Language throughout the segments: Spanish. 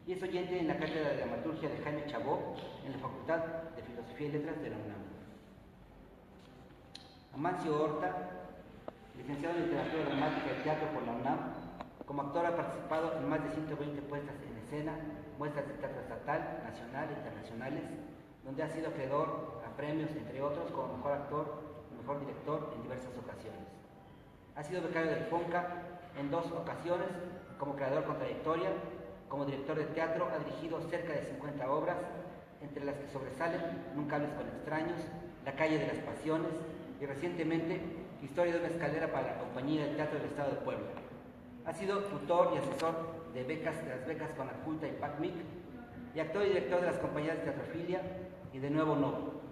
y es oyente en la Cátedra de Dramaturgia de Jaime Chabó en la Facultad de Filosofía y Letras de la UNAM. Amancio Horta, licenciado en Literatura Dramática y Teatro por la UNAM, como actor ha participado en más de 120 puestas en escena, muestras de teatro estatal, nacional e internacionales, donde ha sido acreedor a premios, entre otros, como mejor actor y mejor director en diversas ocasiones. Ha sido becario del FONCA en 2 ocasiones, como creador con trayectoria. Como director de teatro ha dirigido cerca de 50 obras, entre las que sobresalen Nunca hables con extraños, La calle de las pasiones y recientemente Historia de una escalera para la Compañía de Teatro del Estado de Puebla. Ha sido tutor y asesor de las becas Conaculta y PACMIC y actor y director de las compañías de Teatrofilia y de Nuevo Novo.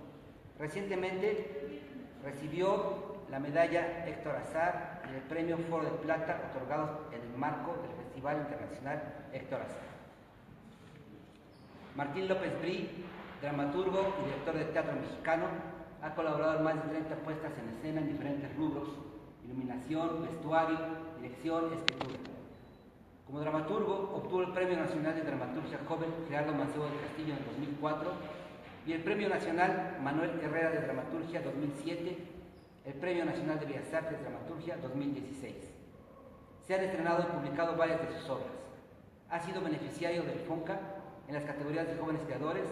Recientemente recibió la medalla Héctor Azar y el premio Foro de Plata otorgados en el marco del Festival Internacional Héctor Azar. Martín López Brí, dramaturgo y director de teatro mexicano, ha colaborado en más de 30 puestas en escena en diferentes rubros: iluminación, vestuario, dirección, escritura. Como dramaturgo, obtuvo el Premio Nacional de Dramaturgia Joven Gerardo Mancebo del Castillo en 2004 y el Premio Nacional Manuel Herrera de Dramaturgia 2007, el Premio Nacional de Bellas Artes de Dramaturgia 2016. Se han estrenado y publicado varias de sus obras. Ha sido beneficiario del FONCA en las categorías de jóvenes creadores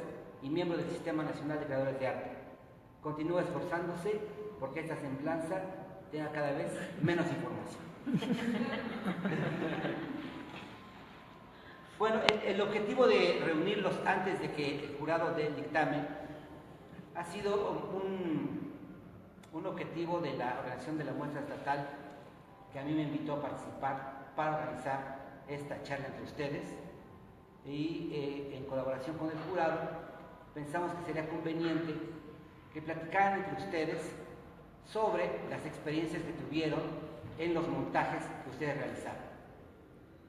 y miembro del Sistema Nacional de Creadores de Arte. Continúa esforzándose porque esta semblanza tenga cada vez menos información. Bueno, el objetivo de reunirlos antes de que el jurado dé el dictamen ha sido un objetivo de la organización de la muestra estatal, que a mí me invitó a participar para organizar esta charla entre ustedes, y en colaboración con el jurado pensamos que sería conveniente que platicaran entre ustedes sobre las experiencias que tuvieron en los montajes que ustedes realizaron.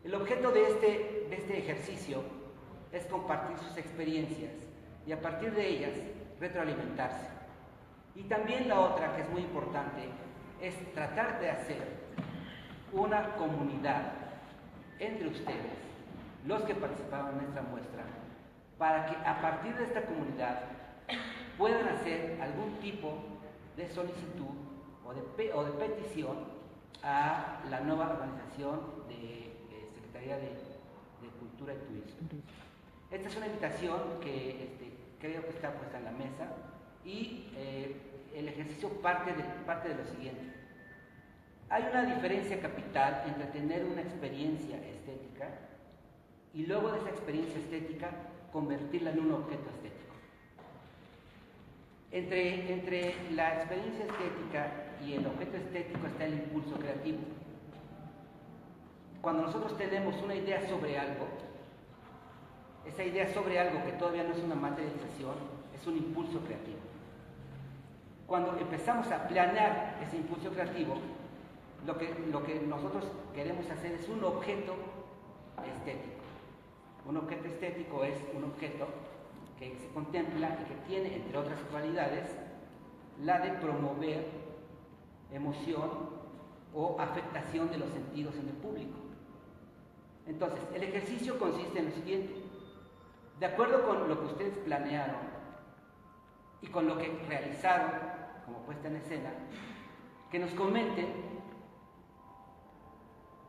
El objeto de este ejercicio es compartir sus experiencias y a partir de ellas retroalimentarse. Y también la otra, que es muy importante, es tratar de hacer una comunidad entre ustedes, los que participaron en esta muestra, para que a partir de esta comunidad puedan hacer algún tipo de solicitud o de petición a la nueva organización de Secretaría de Cultura y Turismo. Esta es una invitación que creo que está puesta en la mesa y el ejercicio parte de lo siguiente. Hay una diferencia capital entre tener una experiencia estética y luego de esa experiencia estética convertirla en un objeto estético. Entre la experiencia estética y el objeto estético está el impulso creativo. Cuando nosotros tenemos una idea sobre algo, esa idea sobre algo que todavía no es una materialización, es un impulso creativo. Cuando empezamos a planear ese impulso creativo, lo que nosotros queremos hacer es un objeto estético. Un objeto estético es un objeto que se contempla y que tiene, entre otras cualidades, la de promover emoción o afectación de los sentidos en el público. Entonces, el ejercicio consiste en lo siguiente: de acuerdo con lo que ustedes planearon y con lo que realizaron como puesta en escena, que nos comenten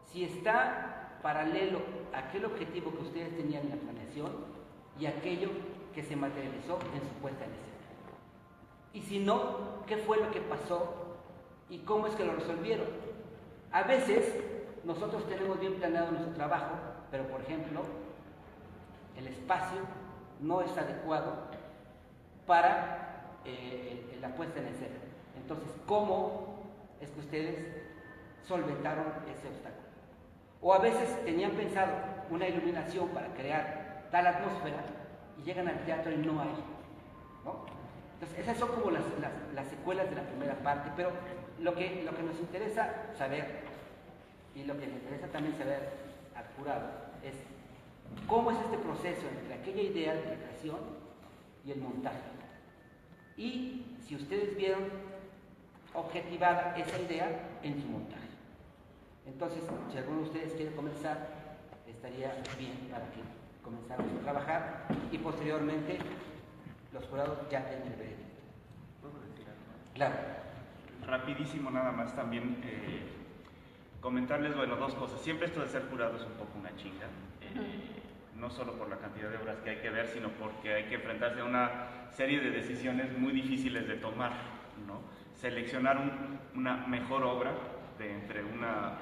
si está paralelo aquel objetivo que ustedes tenían en la planeación y aquello que se materializó en su puesta en escena. Y si no, ¿qué fue lo que pasó y cómo es que lo resolvieron? A veces nosotros tenemos bien planeado nuestro trabajo, pero por ejemplo, el espacio no es adecuado para la puesta en escena. Entonces, ¿cómo es que ustedes solventaron ese obstáculo? O a veces tenían pensado una iluminación para crear tal atmósfera y llegan al teatro y no hay, ¿no? Entonces, esas son como las secuelas de la primera parte, pero lo que nos interesa saber, y lo que le interesa también saber al jurado, es cómo es este proceso entre aquella idea de la creación y el montaje. Y si ustedes vieron objetivada esa idea en su montaje. Entonces, si alguno de ustedes quiere comenzar, estaría bien para que comenzamos a trabajar y posteriormente los jurados ya tienen el veredicto. ¿Puedo decir algo? Claro. Rapidísimo nada más también comentarles, bueno, dos cosas. Siempre esto de ser jurado es un poco una chinga, no solo por la cantidad de obras que hay que ver, sino porque hay que enfrentarse a una serie de decisiones muy difíciles de tomar, ¿no? Seleccionar una mejor obra de entre una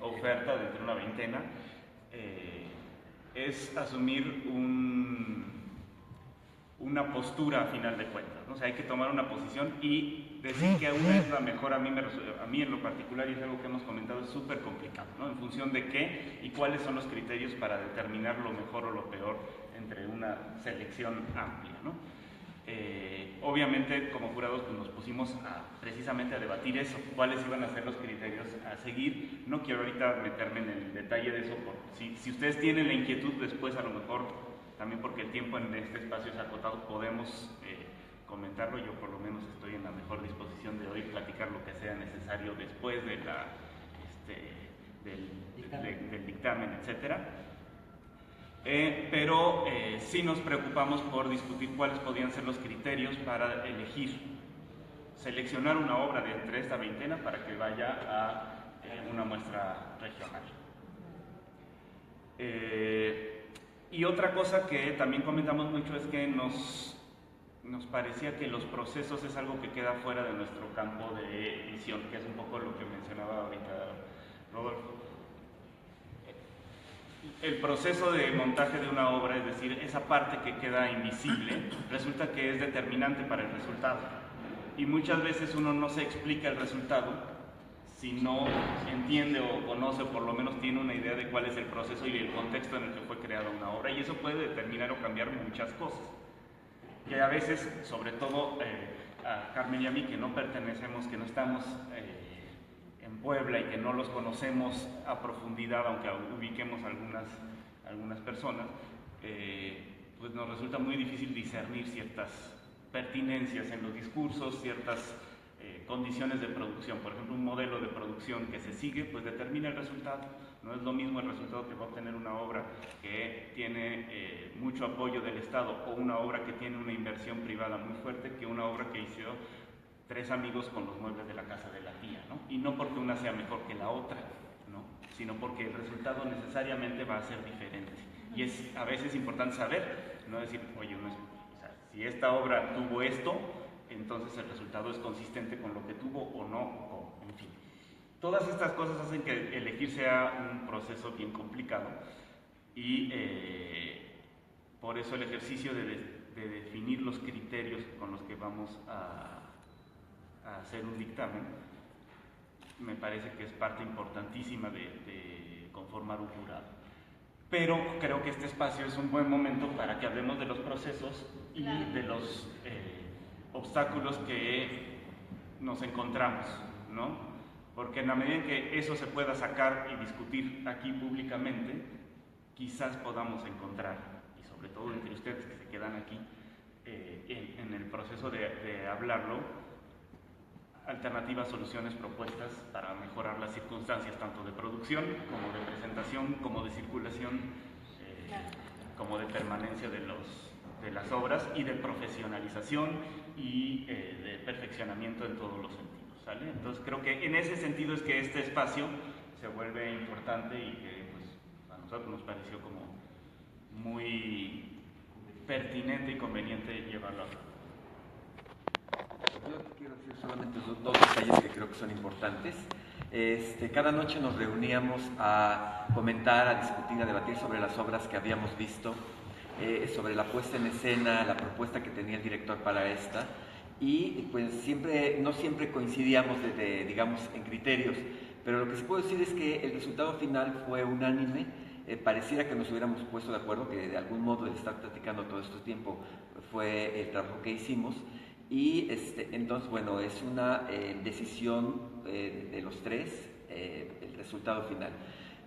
oferta de entre una veintena es asumir una postura a final de cuentas, ¿no? O sea, hay que tomar una posición y decir que una es la mejor, a mí en lo particular, y es algo que hemos comentado, es súper complicado, ¿no? En función de qué y cuáles son los criterios para determinar lo mejor o lo peor entre una selección amplia, ¿no? Obviamente, como jurados, pues nos pusimos precisamente a debatir eso, cuáles iban a ser los criterios a seguir. No quiero ahorita meterme en el detalle de eso, porque si ustedes tienen la inquietud, después a lo mejor, también porque el tiempo en este espacio es acotado, podemos comentarlo. Yo por lo menos estoy en la mejor disposición de hoy platicar lo que sea necesario después de del dictamen, etcétera. Pero sí nos preocupamos por discutir cuáles podían ser los criterios para elegir, seleccionar una obra de entre esta veintena para que vaya a una muestra regional. Y otra cosa que también comentamos mucho es que nos parecía que los procesos es algo que queda fuera de nuestro campo de visión, que es un poco lo que mencionaba ahorita Rodolfo. El proceso de montaje de una obra, es decir, esa parte que queda invisible, resulta que es determinante para el resultado. Y muchas veces uno no se explica el resultado si no entiende o conoce, o por lo menos tiene una idea de cuál es el proceso y el contexto en el que fue creada una obra. Y eso puede determinar o cambiar muchas cosas. Y a veces, sobre todo a Carmen y a mí, que no pertenecemos, que no estamos en Puebla y que no los conocemos a profundidad, aunque ubiquemos algunas personas, pues nos resulta muy difícil discernir ciertas pertinencias en los discursos, ciertas condiciones de producción. Por ejemplo, un modelo de producción que se sigue, pues determina el resultado. No es lo mismo el resultado que va a obtener una obra que tiene mucho apoyo del Estado o una obra que tiene una inversión privada muy fuerte que una obra que hizo 3 amigos con los muebles de la casa de la tía, ¿no? Y no porque una sea mejor que la otra, ¿no? Sino porque el resultado necesariamente va a ser diferente. Y es a veces importante saber, no decir, oye, o sea, si esta obra tuvo esto, entonces el resultado es consistente con lo que tuvo o no, o, en fin. Todas estas cosas hacen que elegir sea un proceso bien complicado y por eso el ejercicio de definir los criterios con los que vamos a hacer un dictamen me parece que es parte importantísima de conformar un jurado. Pero creo que este espacio es un buen momento para que hablemos de los procesos y de los obstáculos que nos encontramos, ¿no? Porque en la medida en que eso se pueda sacar y discutir aquí públicamente, quizás podamos encontrar, y sobre todo entre ustedes que se quedan aquí, en el proceso de hablarlo, alternativas, soluciones, propuestas para mejorar las circunstancias tanto de producción como de presentación, como de circulación, como de permanencia de las obras y de profesionalización y de perfeccionamiento en todos los sentidos, ¿sale? Entonces creo que en ese sentido es que este espacio se vuelve importante y que pues, a nosotros nos pareció como muy pertinente y conveniente llevarlo a cabo. Yo quiero decir solamente dos detalles que creo que son importantes. Cada noche nos reuníamos a comentar, a discutir, a debatir sobre las obras que habíamos visto, sobre la puesta en escena, la propuesta que tenía el director para esta, y pues no siempre coincidíamos digamos, en criterios, pero lo que se puede decir es que el resultado final fue unánime. Pareciera que nos hubiéramos puesto de acuerdo, que de algún modo el estar platicando todo este tiempo fue el trabajo que hicimos. Y entonces, bueno, es una decisión de los tres, el resultado final.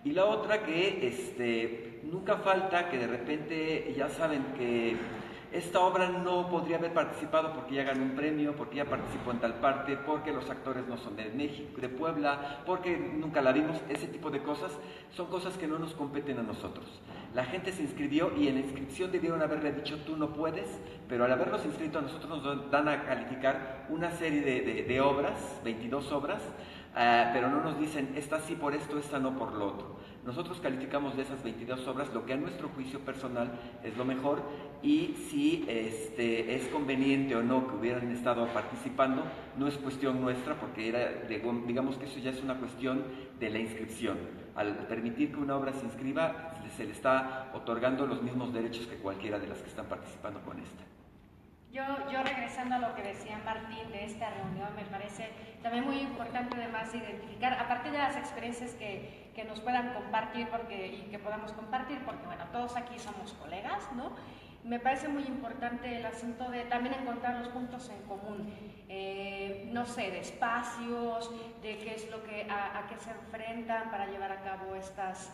Y la otra que nunca falta que de repente, ya saben que esta obra no podría haber participado porque ya ganó un premio, porque ya participó en tal parte, porque los actores no son de México, de Puebla, porque nunca la vimos. Ese tipo de cosas son cosas que no nos competen a nosotros. La gente se inscribió y en la inscripción debieron haberle dicho tú no puedes, pero al haberlos inscrito a nosotros nos dan a calificar una serie de obras, 22 obras, pero no nos dicen esta sí por esto, esta no por lo otro. Nosotros calificamos de esas 22 obras lo que a nuestro juicio personal es lo mejor, y si es conveniente o no que hubieran estado participando, no es cuestión nuestra, porque digamos que eso ya es una cuestión de la inscripción. Al permitir que una obra se inscriba, se le está otorgando los mismos derechos que cualquiera de las que están participando con esta. Yo regresando a lo que decía Martín de esta reunión, me parece también muy importante además identificar, a partir de las experiencias que nos puedan compartir y que podamos compartir, porque bueno, todos aquí somos colegas, ¿no? Me parece muy importante el asunto de también encontrar los puntos en común, no sé, de espacios, de qué es lo que, a qué se enfrentan para llevar a cabo estas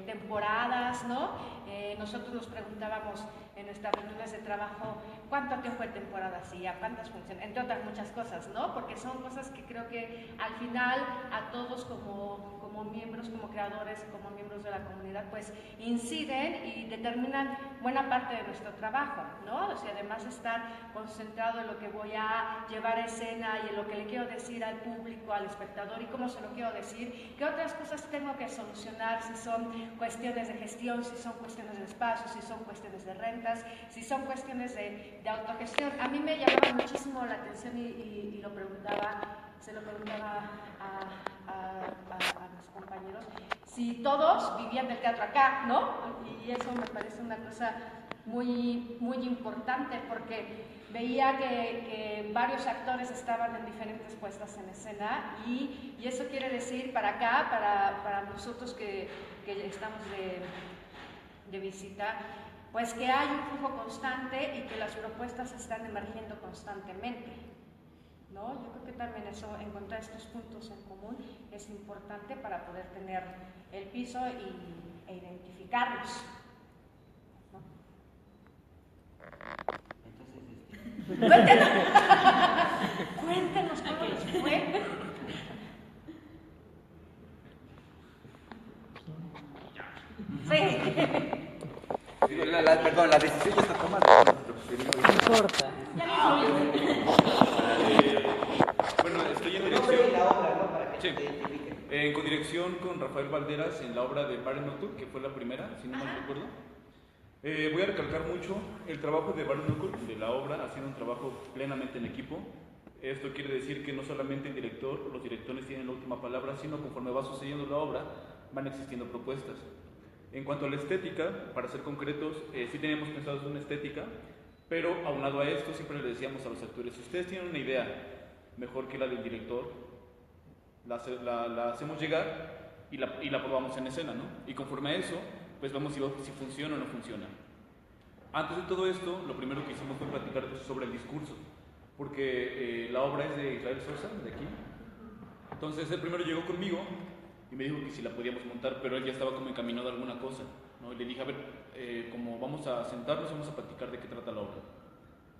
temporadas, ¿no? Nosotros nos preguntábamos en nuestras reuniones de trabajo cuánto tiempo de temporada hacía, cuántas funciones, entre otras muchas cosas, ¿no? Porque son cosas que creo que al final a todos como miembros, como creadores, como miembros de la comunidad, pues inciden y determinan buena parte de nuestro trabajo, ¿no? O sea, además estar concentrado en lo que voy a llevar a escena y en lo que le quiero decir al público, al espectador y cómo se lo quiero decir, qué otras cosas tengo que solucionar, si son cuestiones de gestión, si son cuestiones de espacio, si son cuestiones de rentas, si son cuestiones de autogestión. A mí me llamaba muchísimo la atención y lo preguntaba, se lo preguntaba a los compañeros, si todos vivían del teatro acá, ¿no? Y eso me parece una cosa muy, muy importante, porque veía que varios actores estaban en diferentes puestas en escena y eso quiere decir para acá, para nosotros que estamos de visita, pues que hay un flujo constante y que las propuestas están emergiendo constantemente, ¿no? Yo creo que también eso, encontrar estos puntos en común es importante para poder tener el piso e identificarlos, ¿no? Entonces, cuéntenos cómo les fue. Sí. Perdón, la decisión ya está tomada. No importa. Bueno, estoy en dirección. Sí. En codirección con Rafael Valderas en la obra de Barry Knuckle, que fue la primera, si no mal recuerdo. Voy a recalcar mucho el trabajo de Barry Knuckle, de la obra, ha sido un trabajo plenamente en equipo. Esto quiere decir que no solamente el director o los directores tienen la última palabra, sino conforme va sucediendo la obra, van existiendo propuestas. En cuanto a la estética, para ser concretos, sí teníamos pensado una estética, pero aunado a esto siempre le decíamos a los actores, si ustedes tienen una idea mejor que la del director, la hacemos llegar y la probamos en escena, ¿no? Y conforme a eso, pues vamos si funciona o no funciona. Antes de todo esto, lo primero que hicimos fue platicar sobre el discurso, porque la obra es de Israel Sosa, de aquí. Entonces él primero llegó conmigo y me dijo que si la podíamos montar, pero él ya estaba como encaminado a alguna cosa, ¿no? Y le dije, a ver, como vamos a sentarnos, vamos a platicar de qué trata la obra.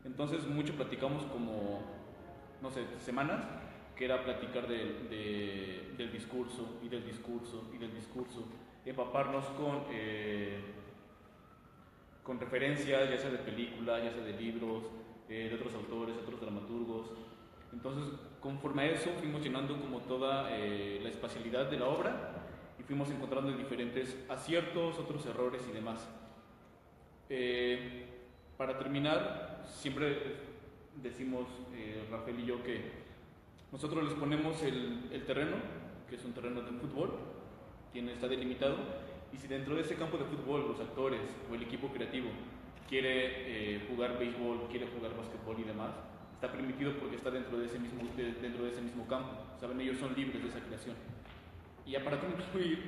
Entonces mucho platicamos como, no sé, semanas, que era platicar del discurso, y del discurso, y del discurso, empaparnos con referencias, ya sea de películas, ya sea de libros, de otros autores, otros dramaturgos. Entonces, conforme a eso, fuimos llenando como toda la espacialidad de la obra y fuimos encontrando diferentes aciertos, otros errores y demás. Para terminar, siempre decimos, Rafael y yo, que nosotros les ponemos el terreno, que es un terreno de fútbol, está delimitado, y si dentro de ese campo de fútbol los actores o el equipo creativo quiere jugar béisbol, quiere jugar básquetbol y demás, está permitido porque está dentro de ese mismo campo. Saben, ellos son libres de esa creación. Y ya para concluir,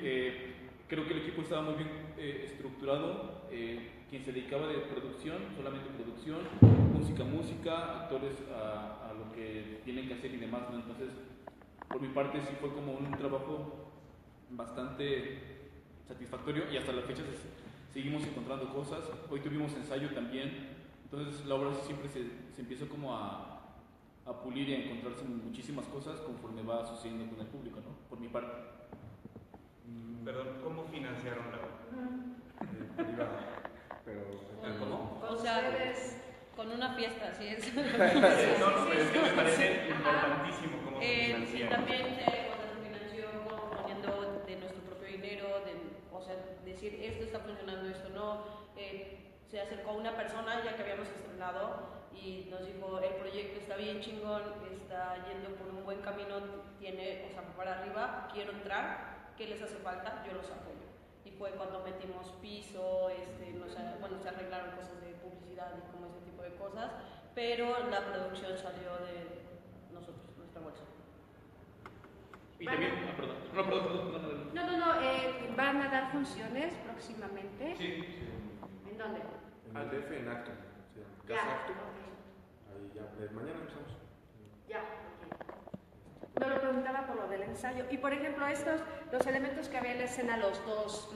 creo que el equipo estaba muy bien estructurado. Quien se dedicaba de producción, solamente producción, música, actores a lo que tienen que hacer y demás, ¿no? Entonces, por mi parte sí fue como un trabajo bastante satisfactorio y hasta la fecha seguimos encontrando cosas. Hoy tuvimos ensayo también, entonces la obra siempre se empieza como a pulir y a encontrarse muchísimas cosas conforme va sucediendo con el público, ¿no? Por mi parte. Perdón, ¿cómo financiaron la obra? Privada, pero... ¿Cómo? O sea, con una fiesta, así es. No, pero es que me parece importantísimo cómo se financiaron. También se financió poniendo de nuestro propio dinero, o sea, decir esto está funcionando, esto no. Se acercó una persona ya que habíamos estrenado y nos dijo, el proyecto está bien chingón, está yendo por un buen camino, tiene, o sea, para arriba, quiero entrar, ¿qué les hace falta? Yo los apoyo. Y fue cuando metimos piso, se arreglaron cosas de publicidad y como ese tipo de cosas, pero la producción salió de nosotros, nuestra bolsa. Y también, perdón. No, van a dar funciones próximamente. Sí. ¿En dónde? Al DF en Acto, Ya, Casa Acto. ok. Ahí ya, mañana empezamos. Ya, ok. No lo preguntaba por lo del ensayo. Y por ejemplo, los elementos que había en la escena, los dos,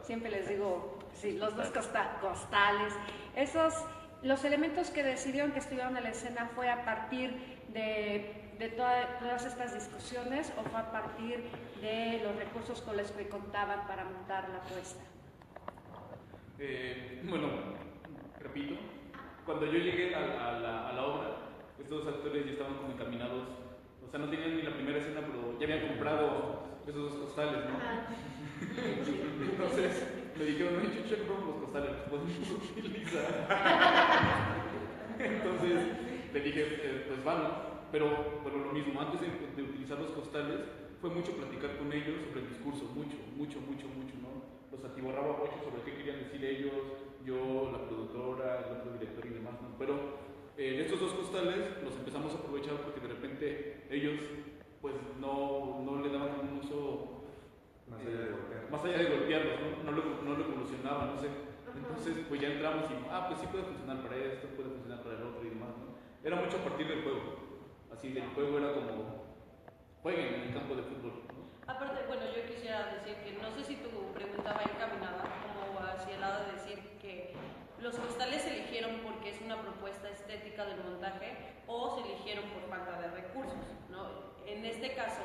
siempre les digo, sí, los dos costales, los elementos que decidieron que estuvieron en la escena fue a partir de todas estas discusiones o fue a partir de los recursos con los que contaban para montar la puesta. Bueno, repito, cuando yo llegué a la obra, estos actores ya estaban como encaminados, o sea, no tenían ni la primera escena, pero ya habían comprado esos dos costales, ¿no? Entonces me dijeron, no, yo compramos los costales, los podemos utilizar. Entonces le dije, pues vamos, pero lo mismo, antes de utilizar los costales, fue mucho platicar con ellos sobre el discurso, mucho, ¿no? Los atiborraba mucho sobre qué querían decir ellos, yo, la productora, el otro director y demás, ¿no? Pero estos dos costales los empezamos a aprovechar porque de repente ellos pues no le daban un uso más allá de golpearlos, ¿no? No lo evolucionaban, no sé. Entonces pues ya entramos y pues sí puede funcionar para esto, puede funcionar para el otro y demás, ¿no? Era mucho a partir del juego, así del juego era como jueguen en el campo de fútbol, ¿no? Aparte, bueno, yo quisiera decir que no sé si tu pregunta va encaminada como hacia el lado de decir que los costales se eligieron porque es una propuesta estética del montaje o se eligieron por falta de recursos, ¿no? En este caso,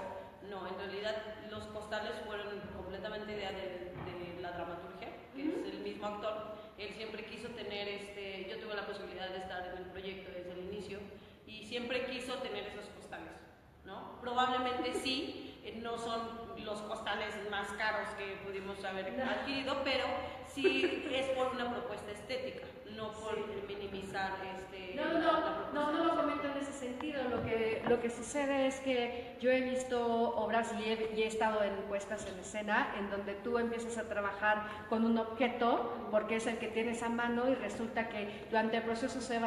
no, en realidad los costales fueron completamente idea de la dramaturgia, que es el mismo actor. Él siempre quiso tener, yo tuve la posibilidad de estar en el proyecto desde el inicio y siempre quiso tener esos costales, ¿no? Probablemente sí, no son los costales más caros que pudimos haber adquirido, pero sí es por una propuesta estética, no por minimizar No lo comento en ese sentido. Lo que sucede es que yo he visto obras y he estado en puestas en escena en donde tú empiezas a trabajar con un objeto porque es el que tienes a mano y resulta que durante el proceso se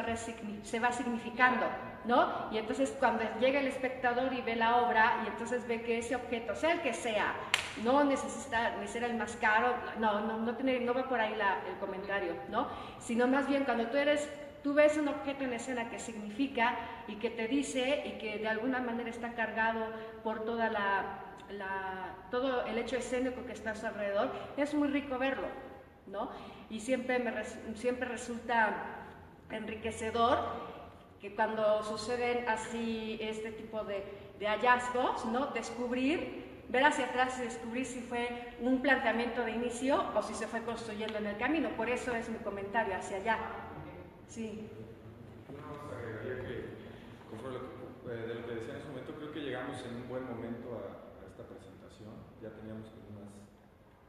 va significando, ¿no? Y entonces cuando llega el espectador y ve la obra y entonces ve que ese objeto, sea el que sea, no necesita ni ser el más caro, no va por ahí el comentario, ¿no? Sino más bien cuando tú ves un objeto en escena que significa y que te dice y que de alguna manera está cargado por toda todo el hecho escénico que está a su alrededor, es muy rico verlo, ¿no? Y siempre resulta enriquecedor que cuando suceden así este tipo de hallazgos, ¿no? Ver hacia atrás y descubrir si fue un planteamiento de inicio o si se fue construyendo en el camino. Por eso es mi comentario hacia allá. Sí. Yo nos agregaría que, conforme de lo que decía en ese momento, creo que llegamos en un buen momento a esta presentación. Ya teníamos algunas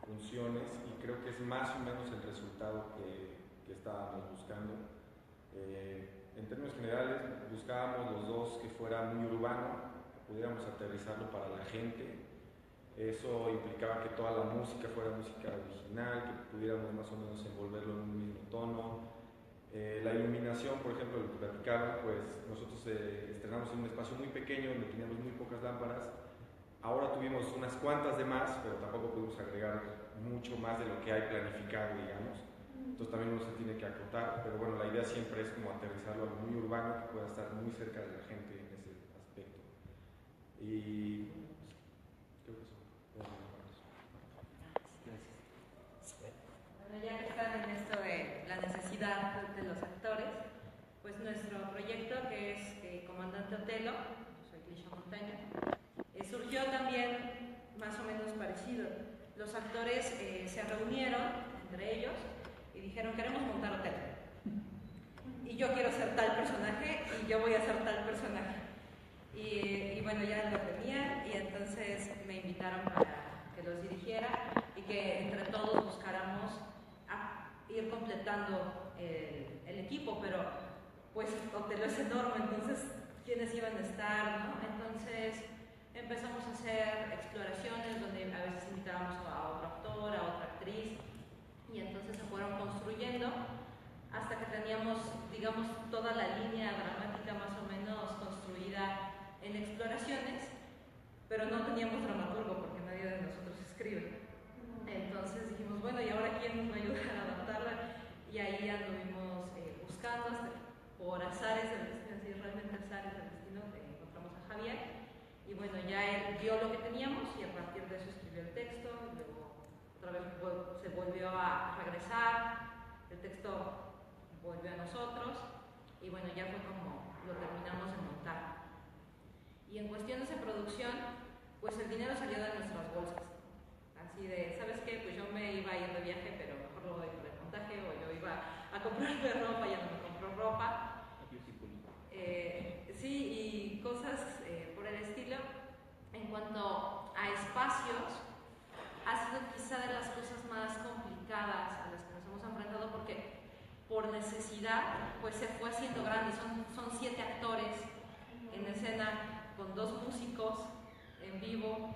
funciones y creo que es más o menos el resultado que estábamos buscando. En términos generales, buscábamos los dos que fuera muy urbano, que pudiéramos aterrizarlo para la gente. Eso implicaba que toda la música fuera música original, que pudiéramos más o menos envolverlo en un mismo tono. La iluminación, por ejemplo, lo que platicaban, pues nosotros estrenamos en un espacio muy pequeño donde teníamos muy pocas lámparas. Ahora tuvimos unas cuantas de más, pero tampoco pudimos agregar mucho más de lo que hay planificado, digamos. Entonces también uno se tiene que acotar, pero bueno, la idea siempre es como aterrizarlo a algo muy urbano que pueda estar muy cerca de la gente en ese aspecto. Y creo que eso. proyecto, que es Comandante Otelo, yo soy Grisha Montaña, surgió también más o menos parecido. Los actores se reunieron entre ellos y dijeron, queremos montar Otelo. Y yo quiero ser tal personaje y yo voy a ser tal personaje. Y bueno, ya lo tenían y entonces me invitaron para que los dirigiera y que entre todos buscáramos ir completando el equipo, pero pues Otelo es enorme, entonces quiénes iban a estar, ¿no? Entonces empezamos a hacer exploraciones donde a veces invitábamos a otro actor, a otra actriz, y entonces se fueron construyendo hasta que teníamos, digamos, toda la línea dramática más o menos construida en exploraciones, pero no teníamos dramaturgo porque nadie de nosotros escribe. Entonces dijimos, bueno, ¿y ahora quién nos va a ayudar a adaptarla? Y ahí anduvimos buscando, hasta por azares del destino, así realmente azares del destino, encontramos a Javier. Y bueno, ya él vio lo que teníamos y a partir de eso escribió el texto, y luego otra vez se volvió a regresar, el texto volvió a nosotros y bueno, ya fue como lo terminamos de montar. Y en cuestiones de producción, pues el dinero salió de nuestras bolsas. Así de, ¿sabes qué? Pues yo me iba a ir de viaje, pero mejor lo doy por el montaje, o yo iba a comprarme ropa, ya no me compró ropa. Sí, y cosas por el estilo. En cuanto a espacios, ha sido quizá de las cosas más complicadas a las que nos hemos enfrentado porque por necesidad pues se fue haciendo grande. Son 7 actores en escena con 2 músicos en vivo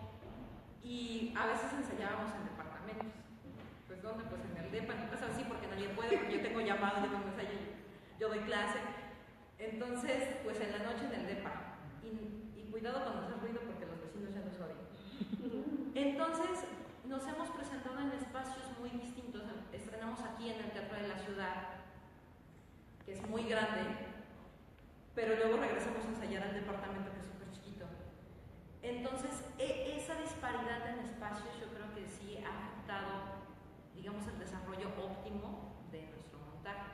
y a veces ensayábamos en departamentos. Pues ¿dónde? Pues en el depa, en mi casa así porque nadie puede, porque yo tengo llamado, yo no ensayo, yo doy clase. Entonces, pues en la noche en el depa. Y cuidado con hacer ruido porque los vecinos ya nos odian. Entonces, nos hemos presentado en espacios muy distintos. Estrenamos aquí en el Teatro de la Ciudad, que es muy grande, pero luego regresamos a ensayar al departamento, que es súper chiquito. Entonces, esa disparidad en espacios yo creo que sí ha afectado, digamos, el desarrollo óptimo de nuestro montaje.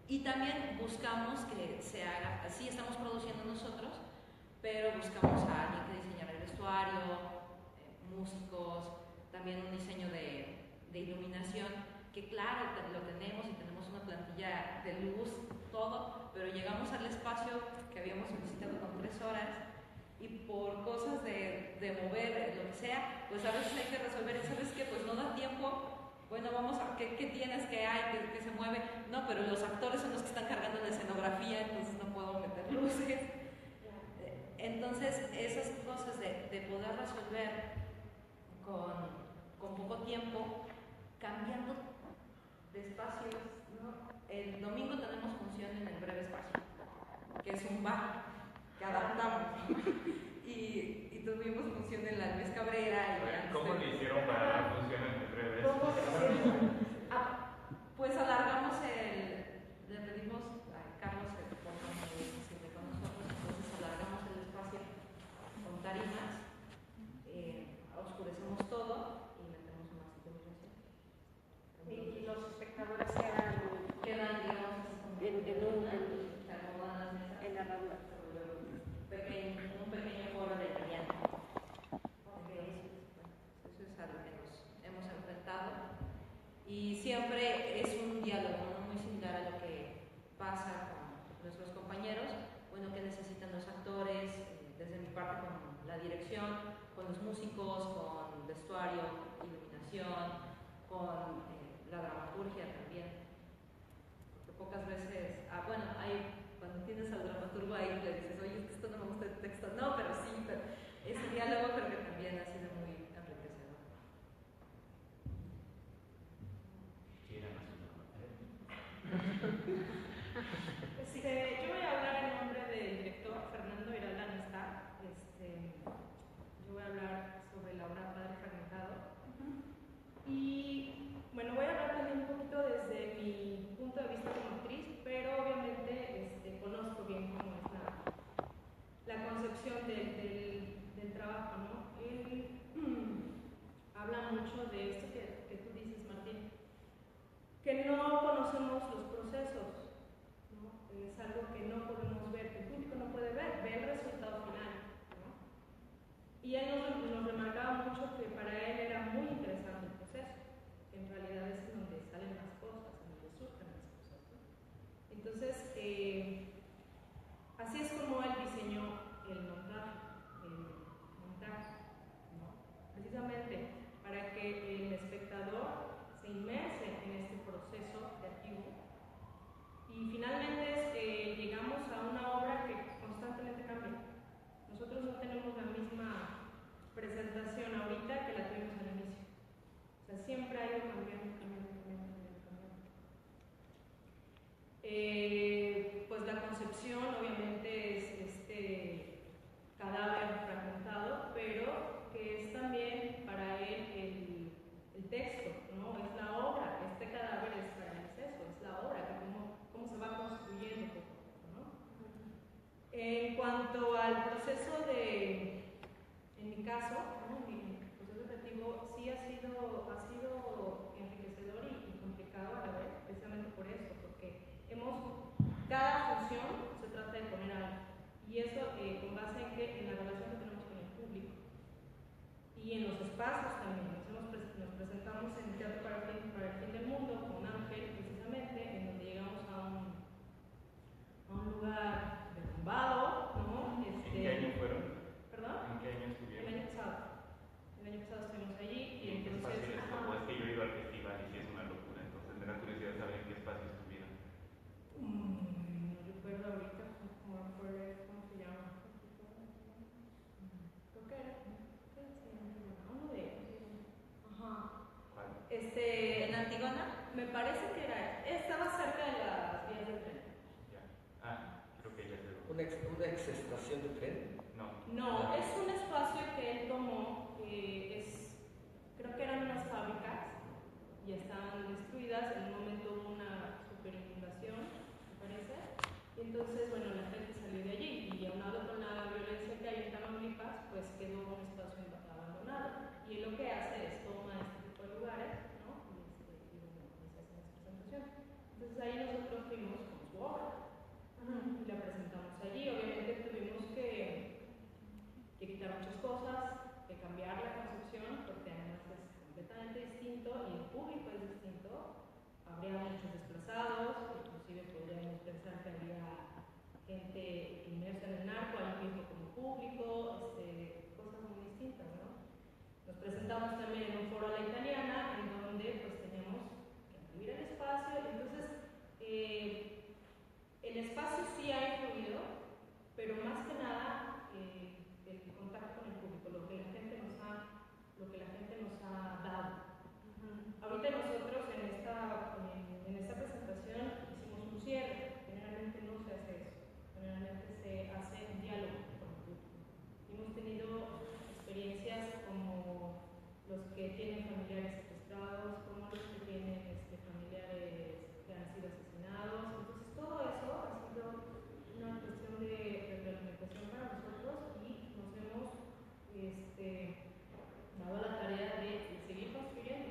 Y también buscamos que se haga, sí estamos produciendo nosotros, pero buscamos a alguien que diseñara el vestuario, músicos, también un diseño de iluminación, que claro, lo tenemos y tenemos una plantilla de luz, todo, pero llegamos al espacio que habíamos solicitado con 3 horas y por cosas de mover, lo que sea, pues a veces hay que resolver, y ¿sabes qué? Pues no da tiempo. Bueno, vamos a ¿qué tienes? ¿Qué hay? ¿Qué se mueve? No, pero los actores son los que están cargando la escenografía, entonces no puedo meter luces. Entonces, esas cosas de poder resolver con poco tiempo, cambiando de espacios, ¿no? El domingo tenemos función en el Breve Espacio, que es un bar que adaptamos. Y tuvimos función en la Luis Cabrera. ¿Cómo le hicieron para la función en el Breve? Pues alargamos le pedimos a Carlos que se sirve con nosotros, entonces alargamos el espacio con tarimas, oscurecemos todo y metemos una iluminación. Y los espectadores quedan digamos, en la herradura. Un pequeño foro de brillante. Eso es a lo que nos hemos enfrentado. Y siempre es un diálogo, ¿no? Muy similar a lo que pasa con nuestros compañeros. Bueno, ¿qué necesitan los actores? Desde mi parte con la dirección, con los músicos, con vestuario, iluminación, con la dramaturgia también. Porque pocas veces, cuando tienes al dramaturgo ahí le dices, oye, es que esto no me gusta el texto. No, pero sí, pero ese diálogo creo que también ha sido muy enriquecedor. Yo voy a hablar en nombre del director Fernando Irala, no está. Yo voy a hablar sobre la obra Padre Fragmentado. Y bueno, voy a hablar también un poquito desde mi punto de vista como actriz, pero obviamente conozco bien cómo es la concepción del trabajo, ¿no? cuanto al proceso en mi caso, ¿no? Mi proceso creativo sí ha sido enriquecedor y complicado a la vez, precisamente por eso, porque cada función se trata de poner algo, y eso con base en la relación que tenemos con el público y en los espacios también. Nos presentamos en Teatro para el Fin del Mundo con Ángel, precisamente, en donde llegamos a un lugar derrumbado, ¿no? ¿En qué año fueron? ¿Perdón? ¿En qué año estuvieron? El año pasado. El año pasado estuvimos allí y ¿En qué entonces... espacio les tocó? Es que yo he ido al festival y sí es una locura, entonces me da curiosidad saber en qué espacio estuvieron. No recuerdo ahorita cómo se llama. Creo que era uno de ellos. Ajá. ¿Cuál? ¿En Antigona? Me parece que estaba cerca de las vías del tren. Ya. Ah, creo que ya sé. ¿Una ex estación de tren? No, es un espacio que él tomó, creo que eran unas fábricas y estaban destruidas. En un momento hubo una super inundación, me parece, y entonces, bueno, la gente salió de allí y aunado con la violencia que hay en Tamaulipas, pues quedó un espacio abandonado. Y él lo que hace es toma este tipo de lugares, ¿no? Y se hacen las presentaciones. Entonces ahí nosotros fuimos con su obra y la presentamos allí. Obviamente tuvimos que quitar muchas cosas, que cambiar la concepción, porque además es completamente distinto y el público es distinto. Habría muchos desplazados, inclusive podríamos pensar que habría gente inmersa en el narco, ahí mismo como público, cosas muy distintas, ¿no? Nos presentamos también en un foro a la italiana, en donde pues teníamos que incluir el espacio. Entonces, el espacio sí ha influido, pero más que nada el contacto con el público, lo que la gente nos ha dado. Ahorita nosotros en esta presentación hicimos un cierre. Generalmente no se hace eso, generalmente se hace un diálogo con el público. Hemos tenido experiencias como los que tienen familiares secuestrados, como los que tienen familiares que han sido asesinados. Entonces todo eso ha sido una cuestión de retroalimentación para nosotros y nos hemos dado la tarea de seguir construyendo,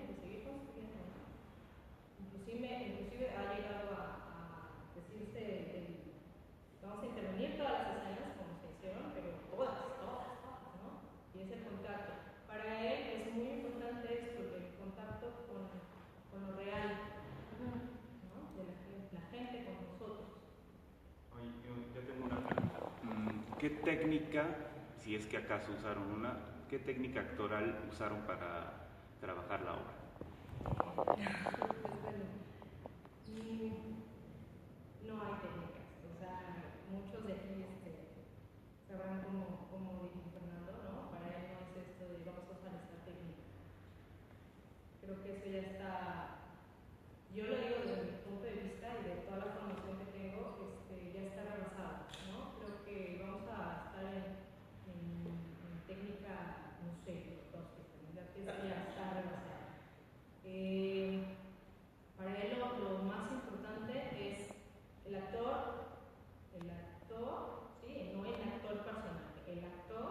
Inclusive ha llegado a decirse, vamos a intervenir todas las escenas como se hicieron, pero todas, ¿no? Y es el contacto. Para él es muy importante esto, el contacto con lo real, ¿no? De la gente con nosotros. Oye, yo tengo una pregunta. ¿Qué técnica, si es que acaso usaron una, qué técnica actoral usaron para trabajar la obra? No hay técnicas, o sea, muchos de aquí sabrán cómo dijo Fernando, ¿no? Para él no es esto de vamos a usar esta técnica. Creo que eso ya está, yo lo digo desde mi punto de vista y de toda la formación que tengo, ya está rebasado, ¿no? Creo que vamos a estar en técnica, no sé, que ya está rebasado. Para él lo más importante es el actor, ¿sí? No el actor personaje, el actor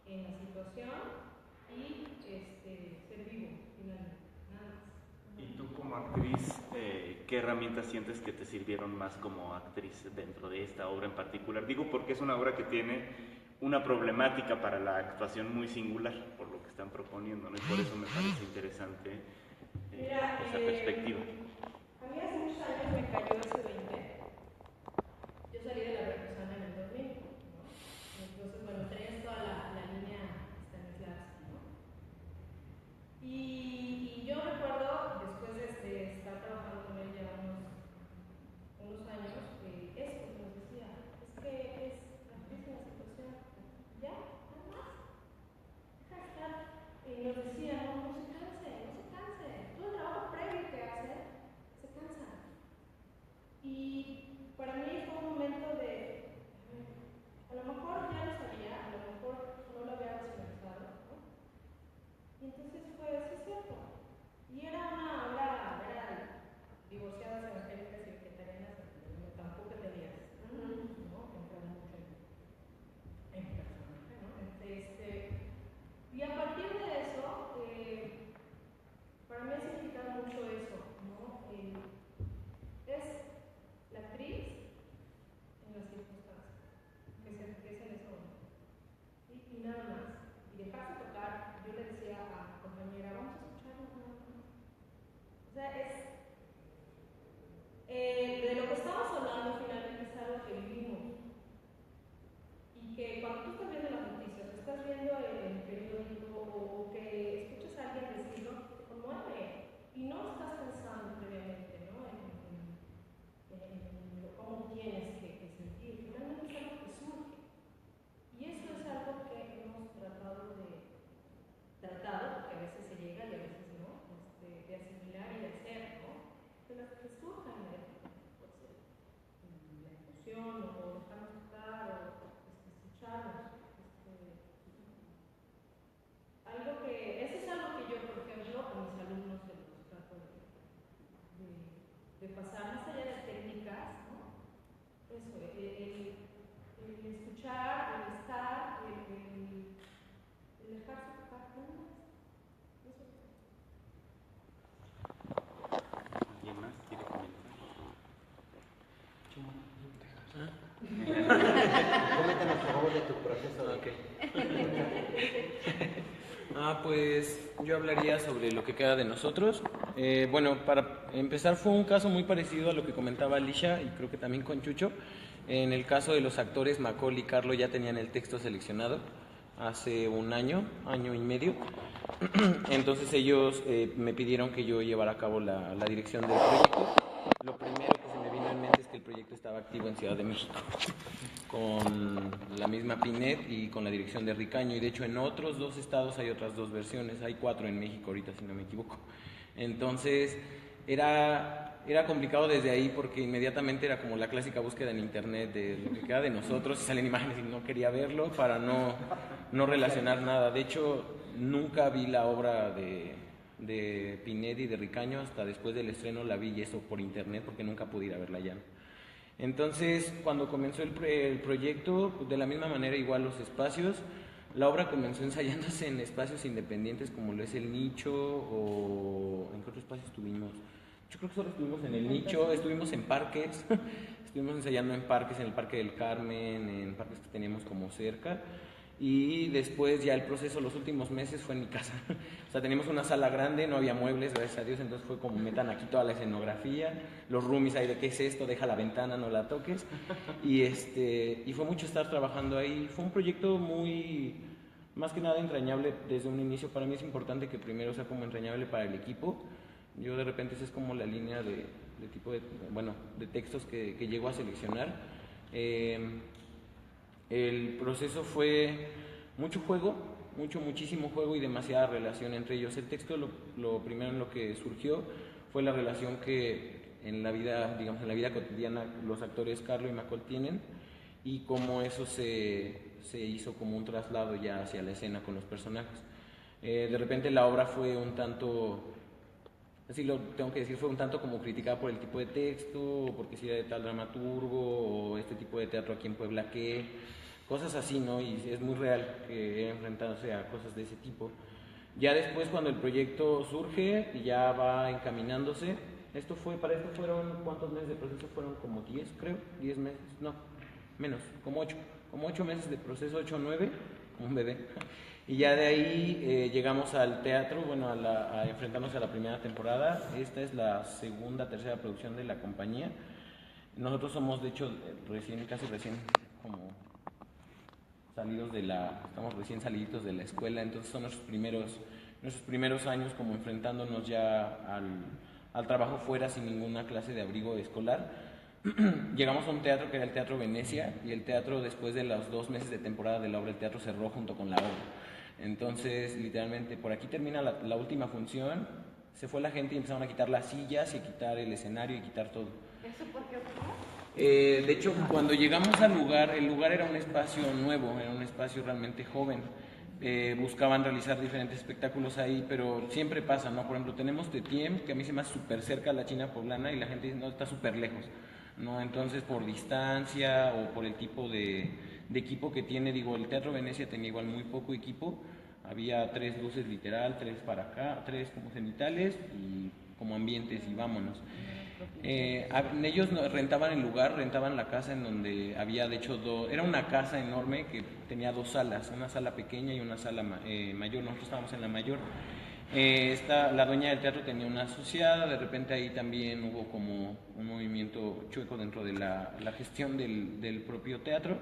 en la situación y ser vivo, finalmente, nada más. ¿Y tú como actriz, qué herramientas sientes que te sirvieron más como actriz dentro de esta obra en particular? Digo porque es una obra que tiene una problemática para la actuación muy singular, por lo que están proponiendo, ¿no? Y por eso me parece interesante esa perspectiva. A mí hace muchos años me cayó ese 20. Yo salí de la Veracruzana en el 2000, ¿no? Entonces, bueno, tenías toda la línea Stanislavski, ¿no? Y yo recuerdo, después de estar trabajando con él ya unos años, esto que nos decía, es que es actriz en la situación, ya, nada más, deja de estar. Y nos decía, no se canse, todo el trabajo previo que hace pues yo hablaría sobre lo que queda de nosotros. Bueno, para empezar fue un caso muy parecido a lo que comentaba Alicia y creo que también con Chucho. En el caso de los actores, Macaulay y Carlo ya tenían el texto seleccionado hace un año y medio. Entonces ellos me pidieron que yo llevara a cabo la dirección del proyecto. Lo primero que se me vino en mente es que el proyecto estaba activo en Ciudad de México, con la misma Pinet y con la dirección de Ricaño. Y de hecho en otros 2 estados hay otras 2 versiones, hay 4 en México ahorita si no me equivoco. Entonces era complicado desde ahí porque inmediatamente era como la clásica búsqueda en internet de lo que queda de nosotros, y salen imágenes y no quería verlo para no relacionar nada. De hecho nunca vi la obra de Pinet y de Ricaño hasta después del estreno. La vi y eso por internet porque nunca pude ir a verla ya. Entonces cuando comenzó el proyecto, pues de la misma manera igual los espacios, la obra comenzó ensayándose en espacios independientes como lo es el Nicho, o ¿en qué otro espacio estuvimos? Yo creo que solo estuvimos en el Nicho, estuvimos en parques, estuvimos ensayando en parques, en el Parque del Carmen, en parques que teníamos como cerca. Y después ya el proceso, los últimos meses, fue en mi casa. O sea, teníamos una sala grande, no había muebles, gracias a Dios, entonces fue como metan aquí toda la escenografía, los roomies ahí de qué es esto, deja la ventana, no la toques. Y fue mucho estar trabajando ahí. Fue un proyecto muy, más que nada entrañable desde un inicio. Para mí es importante que primero sea como entrañable para el equipo. Yo de repente esa es como la línea de tipo de textos que llego a seleccionar. El proceso fue mucho juego, muchísimo juego y demasiada relación entre ellos. El texto, lo primero en lo que surgió fue la relación que en la vida, digamos, en la vida cotidiana los actores Carlo y Macaulay tienen, y cómo eso se hizo como un traslado ya hacia la escena con los personajes. De repente la obra fue un tanto, así lo tengo que decir, fue un tanto como criticada por el tipo de texto, porque si era de tal dramaturgo, o este tipo de teatro aquí en Puebla que, cosas así, ¿no? Y es muy real que enfrentándose a cosas de ese tipo. Ya después, cuando el proyecto surge y ya va encaminándose, para esto fueron, ¿cuántos meses de proceso? Fueron como 10, creo, 10 meses, no, menos, como 8 meses de proceso, 8 o 9, un bebé. Y ya de ahí llegamos al teatro, bueno, a enfrentarnos a la primera temporada. Esta es la tercera producción de la compañía. Nosotros somos, de hecho, casi recién como estamos recién saliditos de la escuela, entonces son nuestros primeros años como enfrentándonos ya al trabajo fuera sin ninguna clase de abrigo escolar. Llegamos a un teatro que era el Teatro Venecia, y el teatro, después de los 2 meses de temporada de la obra, el teatro cerró junto con la obra. Entonces, literalmente, por aquí termina la última función, se fue la gente y empezaron a quitar las sillas y a quitar el escenario y quitar todo. ¿Eso por qué ocurrió? De hecho, cuando llegamos al lugar, el lugar era un espacio nuevo, era un espacio realmente joven. Buscaban realizar diferentes espectáculos ahí, pero siempre pasa, ¿no? Por ejemplo, tenemos Tetiem, que a mí se me hace súper cerca a la China Poblana, y la gente dice, no, está súper lejos, ¿no? Entonces, por distancia o por el tipo de equipo que tiene, el Teatro Venecia tenía igual muy poco equipo, había 3 luces literal, 3 para acá, 3 como cenitales y como ambientes y vámonos. Ellos rentaban el lugar, rentaban la casa en donde había, de hecho, era una casa enorme que tenía 2 salas, una sala pequeña y una sala mayor. Nosotros estábamos en la mayor. La dueña del teatro tenía una asociada, de repente ahí también hubo como un movimiento chueco dentro de la gestión del propio teatro.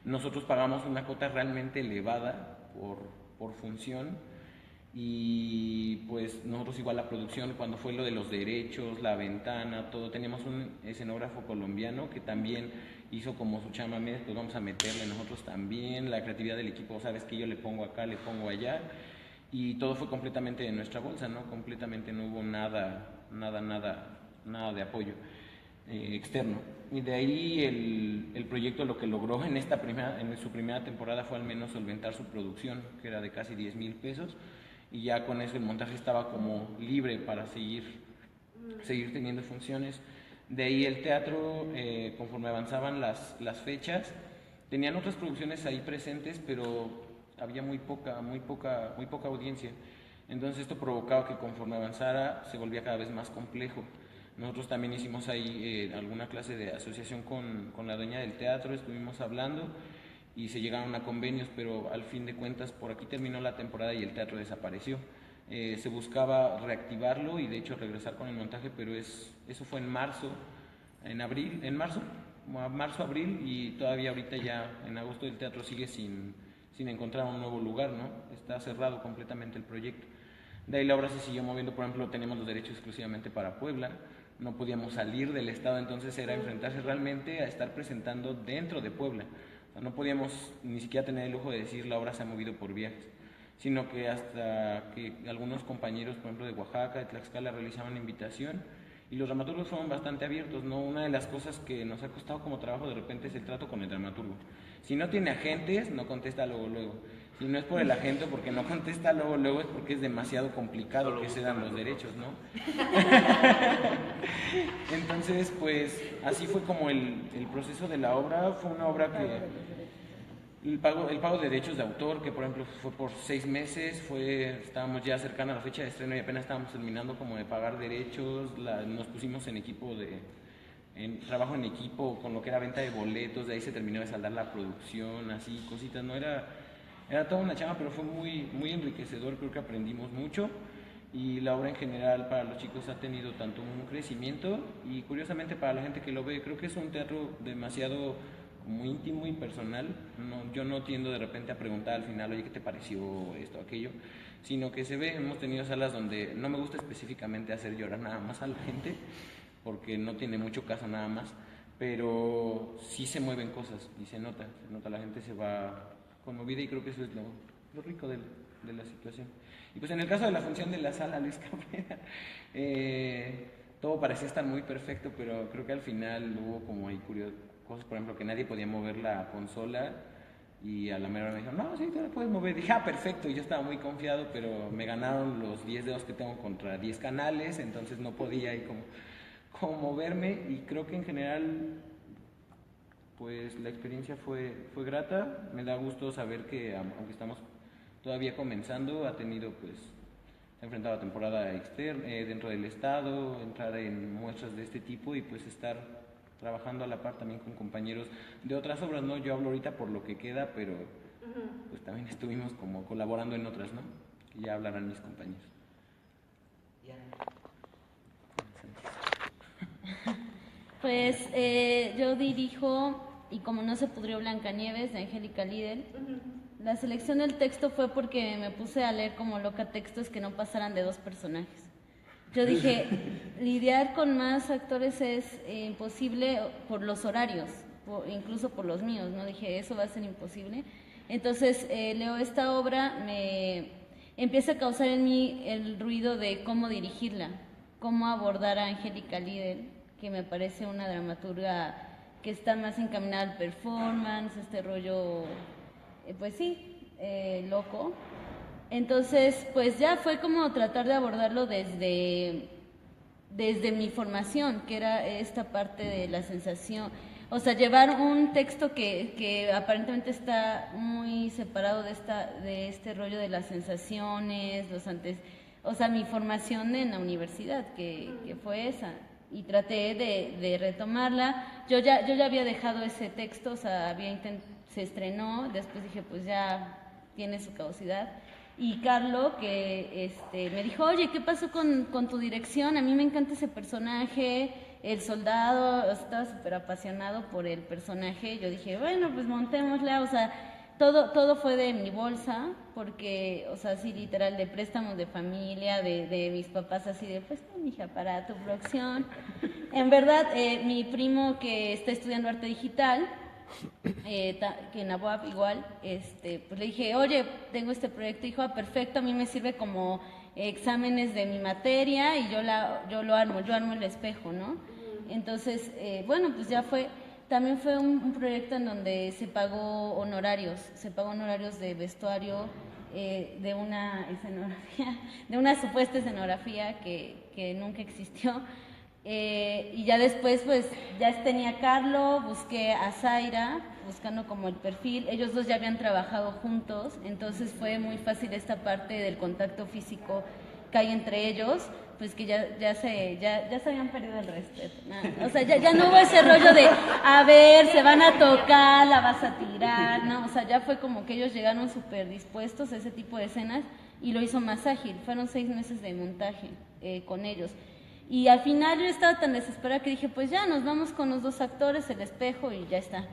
Nosotros pagamos una cuota realmente elevada por función, y pues nosotros igual la producción, cuando fue lo de los derechos, la ventana, todo, teníamos un escenógrafo colombiano que también hizo como su chamba, pues vamos a meterle nosotros también, la creatividad del equipo, sabes que yo le pongo acá, le pongo allá, y todo fue completamente de nuestra bolsa, ¿no? Completamente no hubo nada de apoyo externo. Y de ahí el proyecto lo que logró en su primera temporada fue al menos solventar su producción, que era de casi 10,000 pesos, y ya con eso el montaje estaba como libre para seguir teniendo funciones. De ahí el teatro, conforme avanzaban las fechas, tenían otras producciones ahí presentes, pero había muy poca audiencia. Entonces esto provocaba que conforme avanzara se volvía cada vez más complejo. Nosotros también hicimos ahí alguna clase de asociación con la dueña del teatro, estuvimos hablando, y se llegaron a convenios, pero al fin de cuentas por aquí terminó la temporada y el teatro desapareció. Se buscaba reactivarlo y de hecho regresar con el montaje, pero eso fue en marzo, abril, y todavía ahorita ya en agosto el teatro sigue sin encontrar un nuevo lugar, ¿no? Está cerrado completamente el proyecto. De ahí la obra se siguió moviendo, por ejemplo, teníamos los derechos exclusivamente para Puebla, no podíamos salir del estado, entonces era enfrentarse realmente a estar presentando dentro de Puebla. O sea, no podíamos ni siquiera tener el lujo de decir la obra se ha movido por viajes, sino que hasta que algunos compañeros, por ejemplo, de Oaxaca, de Tlaxcala, realizaban invitación y los dramaturgos fueron bastante abiertos, ¿no? Una de las cosas que nos ha costado como trabajo de repente es el trato con el dramaturgo. Si no tiene agentes, no contesta luego. Si no es por el agente porque no contesta luego es porque es demasiado complicado que se dan los derechos, ¿no? Entonces, pues, así fue como el proceso de la obra. Fue una obra que el pago de derechos de autor, que por ejemplo fue por 6 meses, estábamos ya cercanos a la fecha de estreno y apenas estábamos terminando como de pagar derechos, nos pusimos en trabajo en equipo con lo que era venta de boletos, de ahí se terminó de saldar la producción, así, cositas, no era toda una chamba, pero fue muy, muy enriquecedor, creo que aprendimos mucho y la obra en general para los chicos ha tenido tanto un crecimiento y curiosamente para la gente que lo ve, creo que es un teatro demasiado muy íntimo y personal. Yo no tiendo de repente a preguntar al final, oye, ¿qué te pareció esto o aquello? Sino que se ve, hemos tenido salas donde no me gusta específicamente hacer llorar nada más a la gente, porque no tiene mucho caso nada más, pero sí se mueven cosas y se nota, la gente se va conmovida y creo que eso es lo rico de la situación. Y pues en el caso de la función de la sala Luis Cabrera, todo parecía estar muy perfecto, pero creo que al final hubo como ahí cosas, por ejemplo, que nadie podía mover la consola y a la mera hora me dijeron, no, sí, tú la puedes mover. Dije, perfecto, y yo estaba muy confiado, pero me ganaron los 10 dedos que tengo contra 10 canales, entonces no podía ahí como moverme y creo que en general pues la experiencia fue grata. Me da gusto saber que aunque estamos todavía comenzando, ha enfrentado a temporada externa, dentro del estado, entrar en muestras de este tipo y pues estar trabajando a la par también con compañeros de otras obras, ¿no? Yo hablo ahorita por lo que queda, pero pues también estuvimos como colaborando en otras, ¿no? Y ya hablarán mis compañeros. Pues yo dirijo Y como no se pudrió Blancanieves, de Angélica Lidl. La selección del texto fue porque me puse a leer como loca textos que no pasaran de 2 personajes. Yo dije, lidiar con más actores es imposible por los horarios, incluso por los míos, ¿no? Dije, eso va a ser imposible. Entonces leo esta obra, me empieza a causar en mí el ruido de cómo dirigirla, cómo abordar a Angélica Lidl, que me parece una dramaturga que está más encaminada al performance, este rollo, pues sí, loco. Entonces, pues ya fue como tratar de abordarlo desde mi formación, que era esta parte de la sensación. O sea, llevar un texto que aparentemente está muy separado de este rollo de las sensaciones, o sea, mi formación en la universidad, que fue esa. Y traté de retomarla. Yo ya había dejado ese texto, o sea, se estrenó, después dije, pues ya tiene su caducidad. Y Carlo, que me dijo, oye, ¿qué pasó con tu dirección? A mí me encanta ese personaje, el soldado, estaba súper apasionado por el personaje. Yo dije, bueno, pues montémosla, o sea, todo fue de mi bolsa, porque, o sea, sí, literal, de préstamos de familia, de mis papás, así de, pues, mija, para tu producción. En verdad, mi primo que está estudiando arte digital, que en la UAP igual, pues le dije, oye, tengo este proyecto, dijo, perfecto, a mí me sirve como exámenes de mi materia y yo armo el espejo, ¿no? Entonces, bueno, pues ya fue. También fue un proyecto en donde se pagó honorarios de vestuario, de una supuesta escenografía que nunca existió. Y ya después, pues, ya tenía a Carlo, busqué a Zaira, buscando como el perfil. Ellos dos ya habían trabajado juntos, entonces fue muy fácil esta parte del contacto físico cae entre ellos, pues que ya se habían perdido el respeto. O sea, ya no hubo ese rollo de, a ver, se van a tocar, la vas a tirar, ¿no? O sea, ya fue como que ellos llegaron súper dispuestos a ese tipo de escenas y lo hizo más ágil. Fueron 6 meses de montaje con ellos. Y al final yo estaba tan desesperada que dije, pues ya, nos vamos con los 2 actores, el espejo y ya está.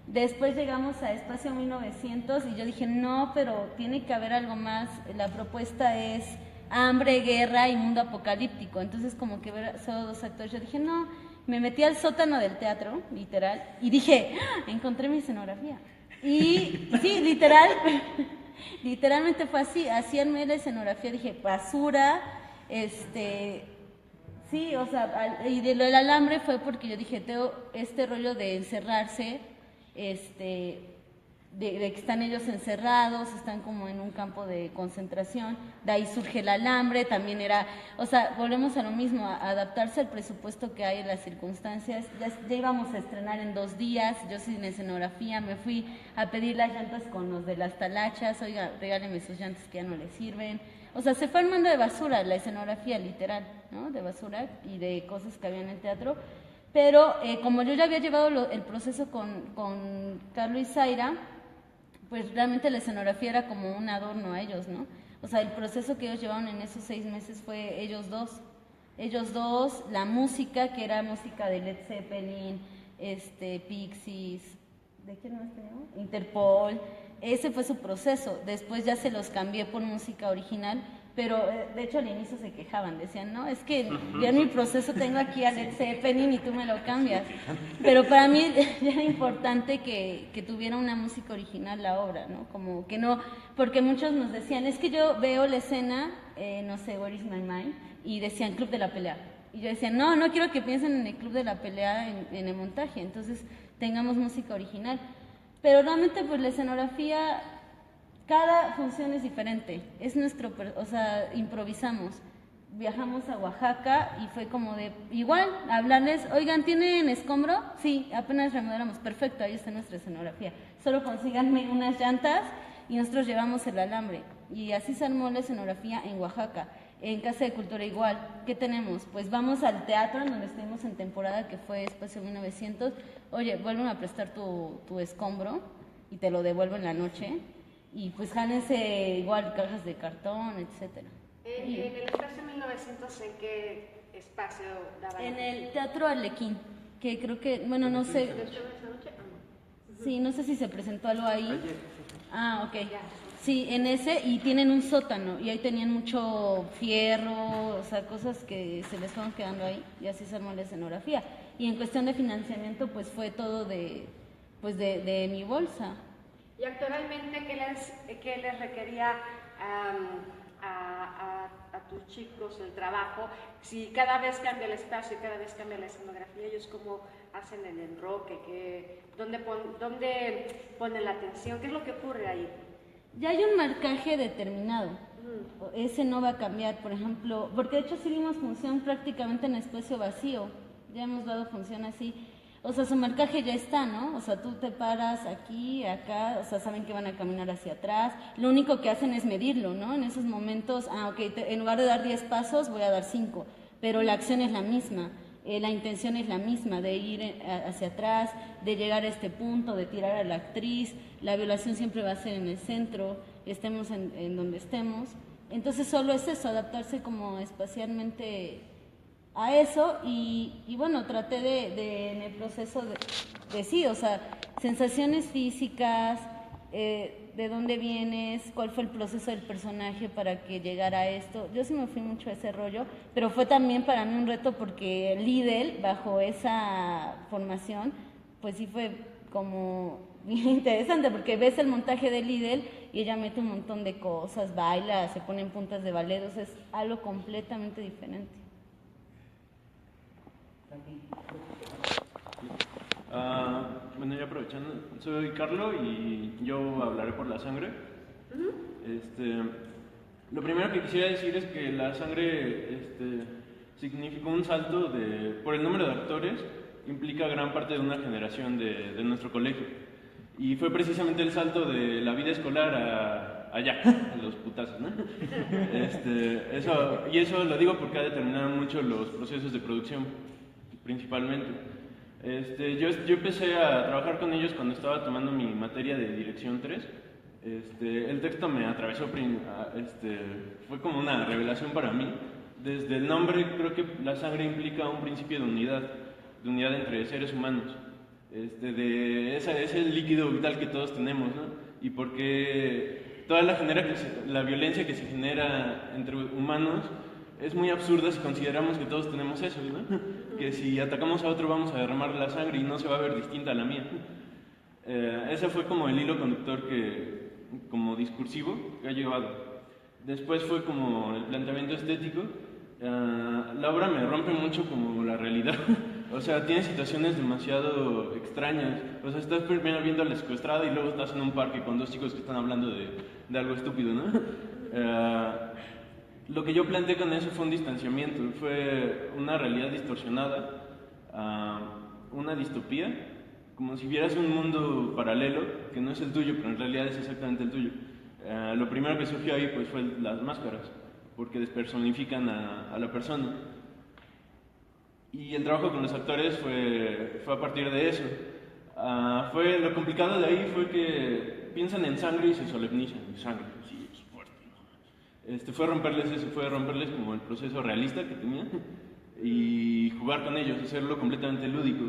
Después llegamos a Espacio 1900 y yo dije, no, pero tiene que haber algo más. La propuesta es hambre, guerra y mundo apocalíptico. Entonces como que ver solo 2 actores, yo dije, no. Me metí al sótano del teatro, literal, y dije, ¡ah! Encontré mi escenografía. Y sí, literalmente fue así, armé la escenografía, dije, basura, sí, o sea, y de lo del alambre fue porque yo dije, este rollo de encerrarse, de que están ellos encerrados, están como en un campo de concentración, de ahí surge el alambre, también era, o sea, volvemos a lo mismo, a adaptarse al presupuesto que hay en las circunstancias. Ya íbamos a estrenar en 2 días, yo sin escenografía, me fui a pedir las llantas con los de las talachas, oiga, regáleme sus llantas que ya no les sirven. O sea, se fue armando de basura la escenografía, literal, ¿no? De basura y de cosas que había en el teatro. Pero como yo ya había llevado el proceso con Carlos y Zaira, pues realmente la escenografía era como un adorno a ellos, ¿no? O sea, el proceso que ellos llevaron en esos 6 meses fue ellos dos. Ellos dos, la música, que era música de Led Zeppelin, Pixies, ¿de quién más tenemos? Interpol. Ese fue su proceso. Después ya se los cambié por música original, pero de hecho al inicio se quejaban, decían, no, es que ya en mi proceso tengo aquí a Led Zeppelin y tú me lo cambias. Pero para mí era importante que tuviera una música original la obra, ¿no? Como que no, porque muchos nos decían, es que yo veo la escena, no sé, Where is my mind, y decían Club de la Pelea. Y yo decía, no quiero que piensen en el Club de la Pelea en el montaje, entonces tengamos música original. Pero realmente pues la escenografía, cada función es diferente, es o sea, improvisamos. Viajamos a Oaxaca y fue como de, igual, hablarles, oigan, ¿tienen escombro? Sí, apenas remodelamos, perfecto, ahí está nuestra escenografía. Solo consíganme unas llantas y nosotros llevamos el alambre. Y así se armó la escenografía en Oaxaca. En Casa de Cultura igual, ¿qué tenemos? Pues vamos al teatro en donde estuvimos en temporada, que fue Espacio 1900. Oye, vuelven a prestar tu escombro y te lo devuelvo en la noche. Y pues jálense igual cajas de cartón, etcétera. En el Espacio 1900, ¿en qué espacio daban? En el Teatro Arlequín, que creo que, bueno, no sé. ¿Esa noche? Sí, no sé si se presentó algo ahí. Ah, ok. Sí, en ese, y tienen un sótano, y ahí tenían mucho fierro, o sea, cosas que se les fueron quedando ahí, y así se armó la escenografía. Y en cuestión de financiamiento, pues fue todo de mi bolsa. Y actualmente, ¿qué les requería a tus chicos el trabajo? Si cada vez cambia el espacio, cada vez cambia la escenografía, ellos cómo hacen el enroque, ¿dónde ponen la atención? ¿Qué es lo que ocurre ahí? Ya hay un marcaje determinado, ese no va a cambiar, por ejemplo, porque de hecho sí dimos función prácticamente en espacio vacío, ya hemos dado función así, o sea, su marcaje ya está, ¿no? O sea, tú te paras aquí, acá, o sea, saben que van a caminar hacia atrás, lo único que hacen es medirlo, ¿no? En esos momentos, en lugar de dar 10 pasos, voy a dar 5, pero la acción es la misma. La intención es la misma, de ir hacia atrás, de llegar a este punto, de tirar a la actriz. La violación siempre va a ser en el centro, estemos en donde estemos. Entonces solo es eso, adaptarse como espacialmente a eso. Y bueno, traté en el proceso de sí, o sea, sensaciones físicas, de dónde vienes, cuál fue el proceso del personaje para que llegara a esto. Yo sí me fui mucho a ese rollo, pero fue también para mí un reto porque Lidl, bajo esa formación, pues sí fue como bien interesante, porque ves el montaje de Lidl y ella mete un montón de cosas, baila, se pone en puntas de ballet, o sea, es algo completamente diferente. Bueno, ya aprovechando, soy Carlo y yo hablaré por La Sangre. Lo primero que quisiera decir es que La Sangre significó un salto por el número de actores, implica gran parte de una generación de nuestro colegio. Y fue precisamente el salto de la vida escolar a allá, los putazos, ¿no? Eso lo digo porque ha determinado mucho los procesos de producción, principalmente. Yo empecé a trabajar con ellos cuando estaba tomando mi materia de Dirección 3. El texto me atravesó, fue como una revelación para mí. Desde el nombre creo que la sangre implica un principio de unidad entre seres humanos, ese líquido vital que todos tenemos, ¿no? Y porque toda la violencia que se genera entre humanos es muy absurda si consideramos que todos tenemos eso, ¿no? Que si atacamos a otro vamos a derramar la sangre y no se va a ver distinta a la mía. Ese fue como el hilo conductor como discursivo que ha llevado. Después fue como el planteamiento estético. La obra me rompe mucho como la realidad. O sea, tiene situaciones demasiado extrañas. O sea, estás primero viendo a la secuestrada y luego estás en un parque con dos chicos que están hablando de algo estúpido, ¿no? Lo que yo planteé con eso fue un distanciamiento, fue una realidad distorsionada, una distopía, como si vieras un mundo paralelo que no es el tuyo, pero en realidad es exactamente el tuyo. Lo primero que surgió ahí pues fue las máscaras, porque despersonifican a la persona. Y el trabajo con los actores fue a partir de eso. Lo complicado de ahí fue que piensan en sangre y se solemnizan. Sangre, sí, es fuerte. Fue romperles eso, fue romperles como el proceso realista que tenían y jugar con ellos, hacerlo completamente lúdico.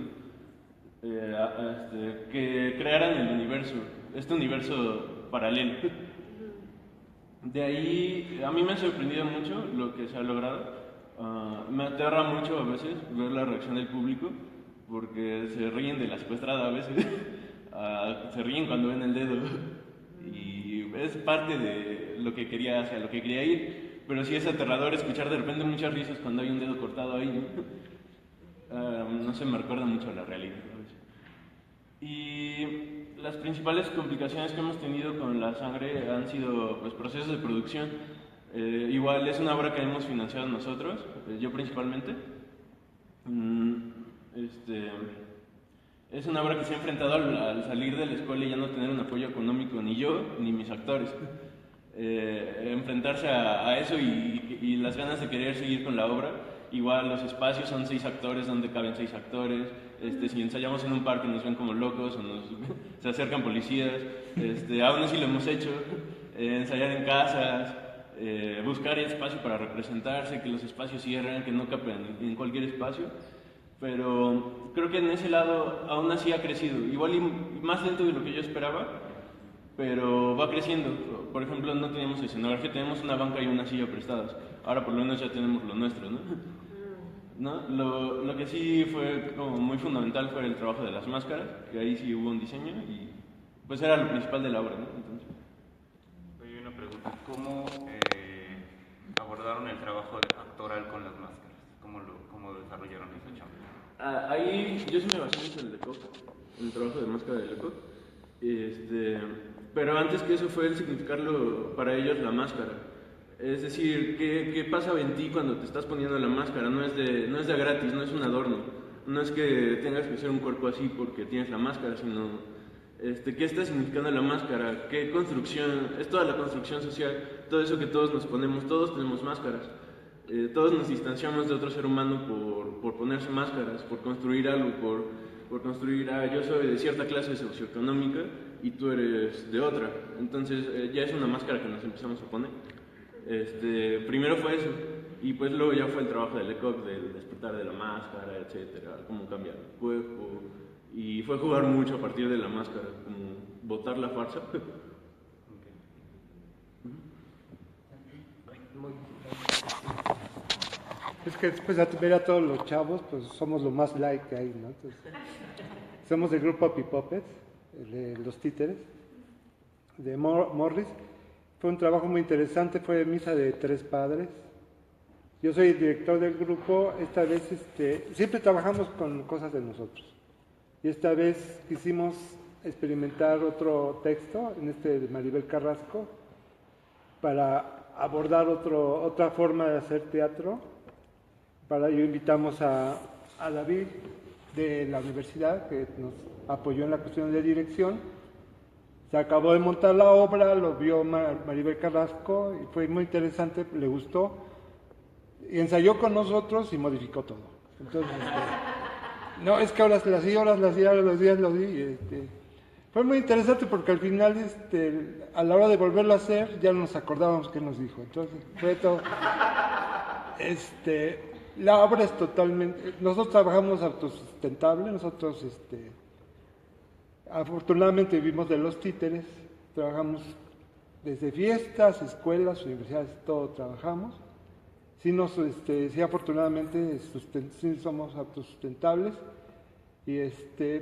Que crearan el universo, este universo paralelo. De ahí, a mí me ha sorprendido mucho lo que se ha logrado. Me aterra mucho a veces ver la reacción del público, porque se ríen de la secuestrada a veces, se ríen cuando ven el dedo, y es parte de lo que quería, hacia lo que quería ir, pero sí es aterrador escuchar de repente muchas risas cuando hay un dedo cortado ahí, ¿no? No sé, me recuerda mucho a la realidad a veces. Y las principales complicaciones que hemos tenido con la sangre han sido pues, procesos de producción. Igual es una obra que hemos financiado nosotros, yo principalmente. Es una obra que se ha enfrentado al salir de la escuela y ya no tener un apoyo económico, ni yo ni mis actores. Enfrentarse a eso y las ganas de querer seguir con la obra. Igual los espacios son 6 actores, donde caben 6 actores. Si ensayamos en un parque nos ven como locos o se acercan policías. Aún así lo hemos hecho. Ensayar en casas. Buscar espacio para representarse, que los espacios cierren, que no capen en cualquier espacio, pero creo que en ese lado aún así ha crecido, igual y más lento de lo que yo esperaba, pero va creciendo. Por ejemplo, no teníamos escenografía, tenemos una banca y una silla prestadas, ahora por lo menos ya tenemos lo nuestro, ¿no? Lo que sí fue como muy fundamental fue el trabajo de las máscaras, que ahí sí hubo un diseño y pues era lo principal de la obra, ¿no? Entonces, una pregunta, ¿cómo abordaron el trabajo actoral con las máscaras? ¿Cómo desarrollaron esa chamba? Ahí yo sí me basé mucho en el Lecoq, en el trabajo de máscara de Lecoq. Pero antes que eso fue el significarlo para ellos la máscara. Es decir, ¿qué pasa en ti cuando te estás poniendo la máscara? No es de gratis, no es un adorno. No es que tengas que ser un cuerpo así porque tienes la máscara, sino ¿qué está significando la máscara? ¿Qué construcción? Es toda la construcción social, todo eso que todos nos ponemos, todos tenemos máscaras. Todos nos distanciamos de otro ser humano por ponerse máscaras, por construir algo, por construir, yo soy de cierta clase socioeconómica y tú eres de otra. Entonces ya es una máscara que nos empezamos a poner. Primero fue eso, y pues luego ya fue el trabajo de Lecoq, del despertar de la máscara, etcétera, cómo cambiar el cuerpo. Y fue jugar mucho a partir de la máscara, como botar la farsa. Es que después de ver a todos los chavos, pues somos lo más light que hay, ¿no? Entonces, somos del grupo Happy Puppets, de los títeres, de Morris. Fue un trabajo muy interesante, fue misa de 3 padres. Yo soy el director del grupo, esta vez siempre trabajamos con cosas de nosotros. Y esta vez quisimos experimentar otro texto, de Maribel Carrasco, para abordar otra forma de hacer teatro. Para ello invitamos a David de la universidad, que nos apoyó en la cuestión de dirección, Se acabó de montar la obra, lo vio Maribel Carrasco y fue muy interesante, le gustó, y ensayó con nosotros y modificó todo. Entonces, no, es que ahora las di. Fue muy interesante porque al final, a la hora de volverlo a hacer, ya no nos acordábamos qué nos dijo. Entonces, fue todo. La obra es totalmente. Nosotros trabajamos autosustentable, nosotros, afortunadamente vivimos de los títeres, trabajamos desde fiestas, escuelas, universidades, todo trabajamos. Sí, afortunadamente sí somos autosustentables. Y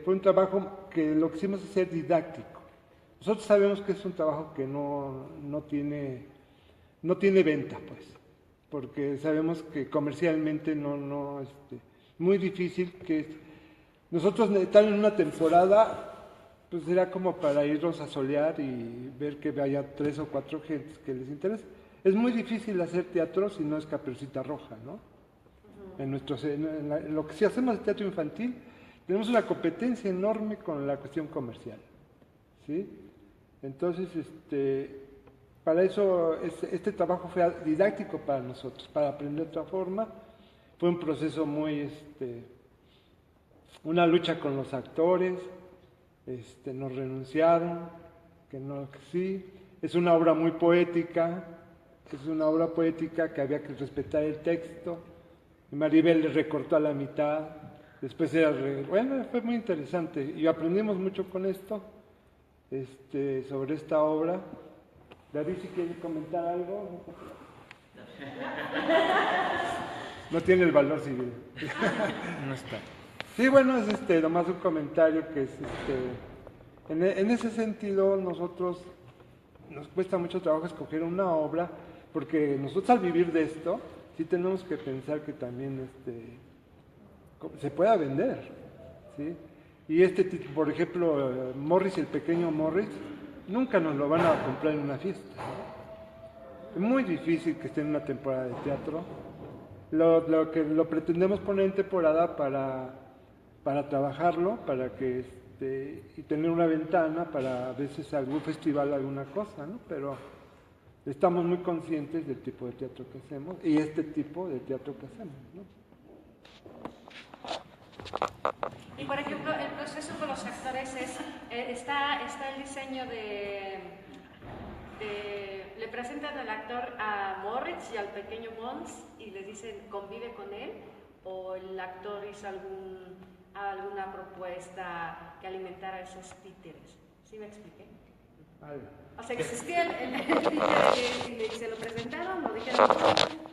fue un trabajo que lo que hicimos es ser didáctico. Nosotros sabemos que es un trabajo que no tiene venta, pues, porque sabemos que comercialmente muy difícil que nosotros estar en una temporada, pues era como para irnos a solear y ver que haya 3 o 4 gentes que les interese. Es muy difícil hacer teatro si no es Caperucita Roja, ¿no? En lo que sí hacemos de teatro infantil, tenemos una competencia enorme con la cuestión comercial, ¿sí? Entonces, para eso, este trabajo fue didáctico para nosotros, para aprender de otra forma. Fue un proceso muy, una lucha con los actores, nos renunciaron, que sí. Es una obra muy poética, que había que respetar el texto. Maribel le recortó a la mitad. Después fue muy interesante y aprendimos mucho con esto, sobre esta obra. David, si quiere comentar algo. No tiene el valor civil. No está. Sí, bueno, es nomás un comentario que es, en ese sentido nosotros nos cuesta mucho trabajo escoger una obra, porque nosotros al vivir de esto, sí tenemos que pensar que también se pueda vender, ¿sí? Y por ejemplo, Morris, el pequeño Morris, nunca nos lo van a comprar en una fiesta, ¿no? Es muy difícil que esté en una temporada de teatro. Lo pretendemos poner en temporada para trabajarlo, para que y tener una ventana para a veces algún festival, alguna cosa, ¿no? Pero estamos muy conscientes del tipo de teatro que hacemos y este tipo de teatro que hacemos, ¿no? Y por ejemplo, el proceso con los actores está el diseño le presentan al actor a Moritz y al pequeño Mons y le dicen convive con él, o el actor hizo alguna propuesta que alimentara a esos títeres. ¿Sí me expliqué? O sea, existía el títere y se lo presentaron, lo dijeron,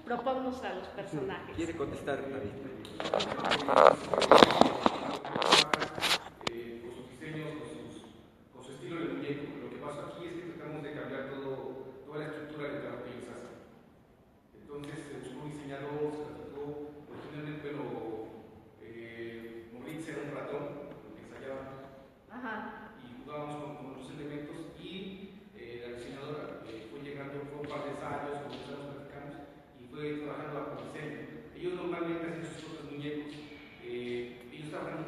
propónnos a los personajes. ¿Quiere contestar, David? Con su estilo de muñeco. Lo que pasa aquí es que tratamos de cambiar toda la estructura del trabajo que ellos hacen. Entonces se buscó un diseñador, se trató, originalmente, Moritz era un ratón, que ensayaba, y jugábamos con otros elementos, y la diseñadora fue llegando, fue un par de ensayos, comenzamos, platicamos, y fue trabajando bajo diseño. Ellos normalmente hacen sus propios muñecos, ellos trabajan